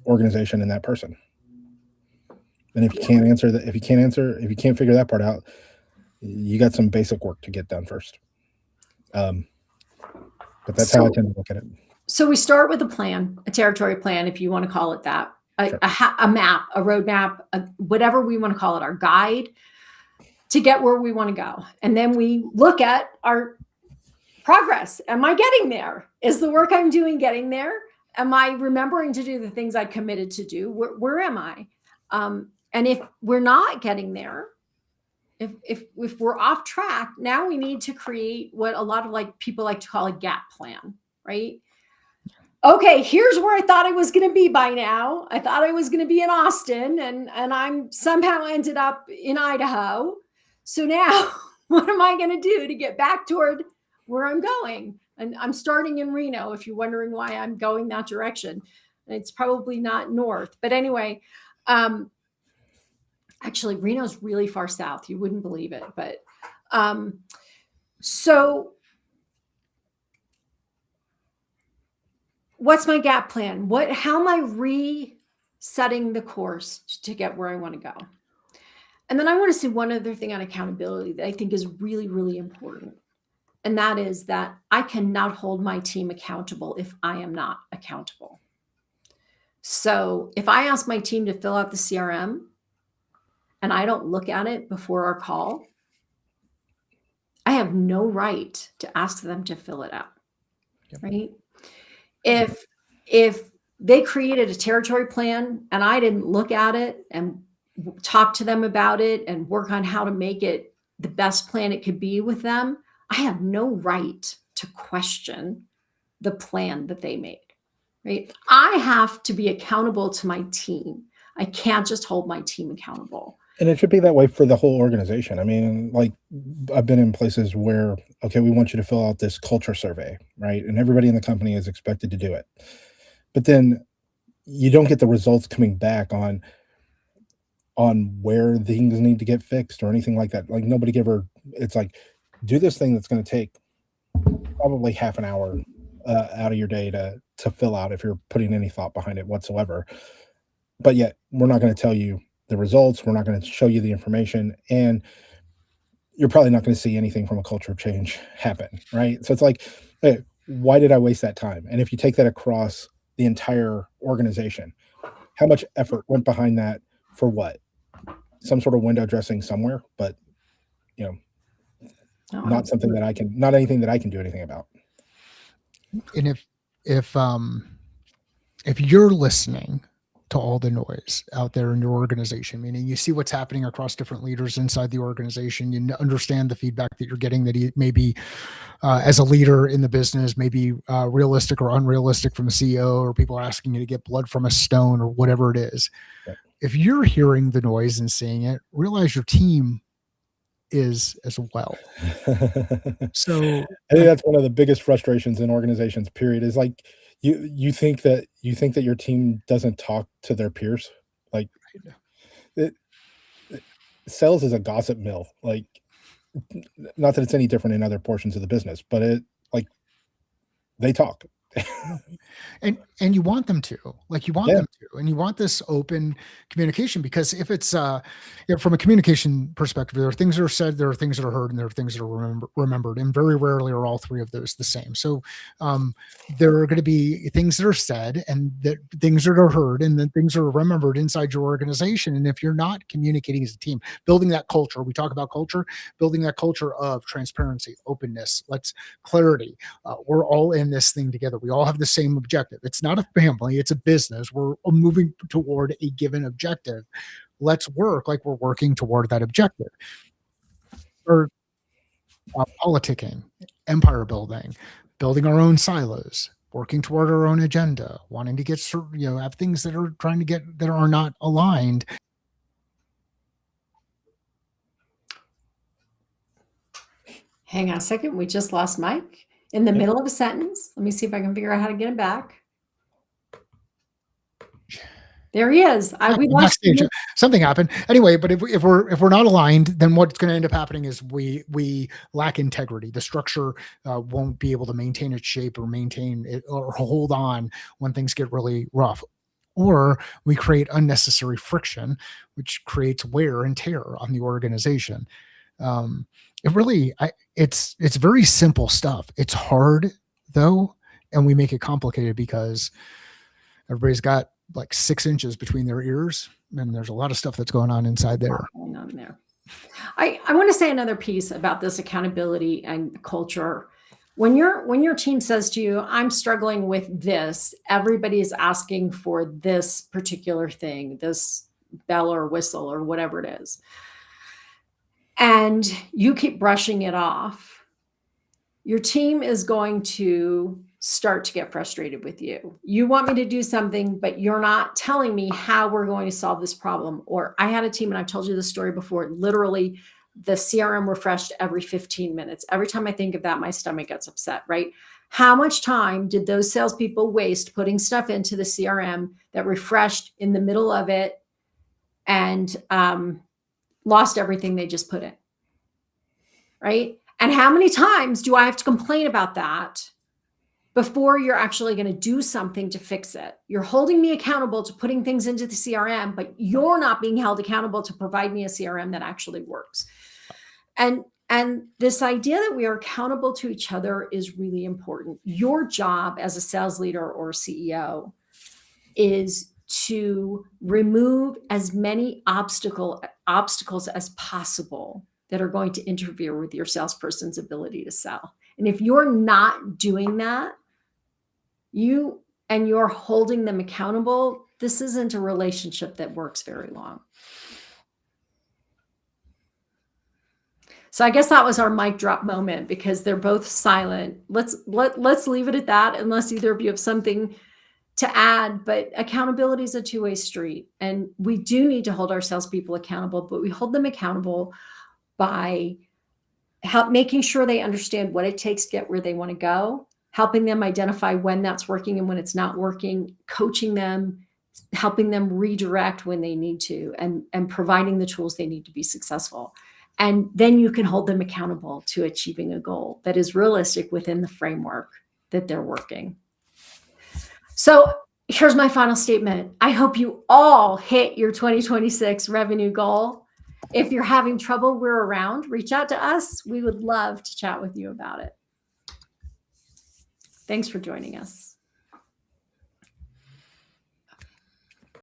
organization and that person? And if you can't figure that part out, you got some basic work to get done first. But that's how I tend to look at it. So we start with a plan, a territory plan, if you want to call it that, Sure. a map, a roadmap, whatever we want to call it, our guide to get where we want to go. And then we look at our progress. Am I getting there? Is the work I'm doing getting there? Am I remembering to do the things I committed to do? Where am I? And if we're not getting there, if we're off track, now we need to create what a lot of people like to call a gap plan, right? Okay, here's where I thought I was going to be by now. I thought I was going to be in Austin, and I'm somehow ended up in Idaho. So now what am I going to do to get back toward where I'm going? And I'm starting in Reno, if you're wondering why I'm going that direction. And it's probably not north. But anyway, actually, Reno's really far south. You wouldn't believe it. But so what's my gap plan? How am I resetting the course to get where I want to go? And then I want to say one other thing on accountability that I think is really, really important. And that is that I cannot hold my team accountable if I am not accountable. So if I ask my team to fill out the CRM and I don't look at it before our call, I have no right to ask them to fill it out, right? If they created a territory plan and I didn't look at it and talk to them about it and work on how to make it the best plan it could be with them, I have no right to question the plan that they made, right? I have to be accountable to my team. I can't just hold my team accountable. And it should be that way for the whole organization. I mean, like, I've been in places where, okay, we want you to fill out this culture survey, right? And everybody in the company is expected to do it. But then you don't get the results coming back on where things need to get fixed or anything like that. Like, nobody ever, it's like, do this thing that's going to take probably half an hour out of your day to fill out if you're putting any thought behind it whatsoever. But yet we're not going to tell you the results. We're not going to show you the information, and you're probably not going to see anything from a culture change happen, right? So it's like, hey, why did I waste that time? And if you take that across the entire organization, how much effort went behind that for what? Some sort of window dressing somewhere, but not something that not anything that I can do anything about. And if you're listening to all the noise out there in your organization, meaning you see what's happening across different leaders inside the organization, you understand the feedback that you're getting, that maybe as a leader in the business, maybe realistic or unrealistic from the CEO, or people asking you to get blood from a stone or whatever it is. Right. If you're hearing the noise and seeing it, realize your team is as well. So I think that's one of the biggest frustrations in organizations, period, is like, you think that your team doesn't talk to their peers. Like, sales is a gossip mill. Like, not that it's any different in other portions of the business, but they talk. and you want them to, and you want this open communication, because if it's from a communication perspective, there are things that are said, there are things that are heard, and there are things that are remembered, and very rarely are all three of those the same. So there are going to be things that are said, and that things that are heard, and then things that are remembered inside your organization. And if you're not communicating as a team, building that culture, we talk about culture, building that culture of transparency, openness, clarity. We're all in this thing together. We all have the same objective. It's not a family, it's a business. We're moving toward a given objective. Let's work like we're working toward that objective. Or politicking, empire building, building our own silos, working toward our own agenda, wanting to get certain, have things that are trying to get, that are not aligned. Hang on a second. We just lost Mike in the middle of a sentence. Let me see if I can figure out how to get him back. There he is. We lost something happened anyway. But if we're not aligned, then what's going to end up happening is we lack integrity. The structure won't be able to maintain its shape or maintain it or hold on when things get really rough. Or we create unnecessary friction, which creates wear and tear on the organization. It's very simple stuff. It's hard though, and we make it complicated because everybody's got like 6 inches between their ears, and there's a lot of stuff that's going on inside there. I want to say another piece about this accountability and culture. When your team says to you, I'm struggling with this, everybody is asking for this particular thing, this bell or whistle or whatever it is, and you keep brushing it off, your team is going to start to get frustrated with you. You want me to do something, but you're not telling me how we're going to solve this problem. Or I had a team, and I've told you this story before, literally the CRM refreshed every 15 minutes. Every time I think of that, my stomach gets upset, right? How much time did those salespeople waste putting stuff into the CRM that refreshed in the middle of it and lost everything they just put in, right? And how many times do I have to complain about that before you're actually going to do something to fix it? You're holding me accountable to putting things into the CRM, but you're not being held accountable to provide me a CRM that actually works. And this idea that we are accountable to each other is really important. Your job as a sales leader or CEO is to remove as many obstacles as possible that are going to interfere with your salesperson's ability to sell. And if you're not doing that, you're holding them accountable, this isn't a relationship that works very long. So I guess that was our mic drop moment because they're both silent. Let's leave it at that unless either of you have something to add. But accountability is a two-way street, and we do need to hold our salespeople accountable, but we hold them accountable by making sure they understand what it takes to get where they want to go, helping them identify when that's working and when it's not working, coaching them, helping them redirect when they need to, and providing the tools they need to be successful. And then you can hold them accountable to achieving a goal that is realistic within the framework that they're working. So here's my final statement. I hope you all hit your 2026 revenue goal. If you're having trouble, we're around. Reach out to us. We would love to chat with you about it. Thanks for joining us.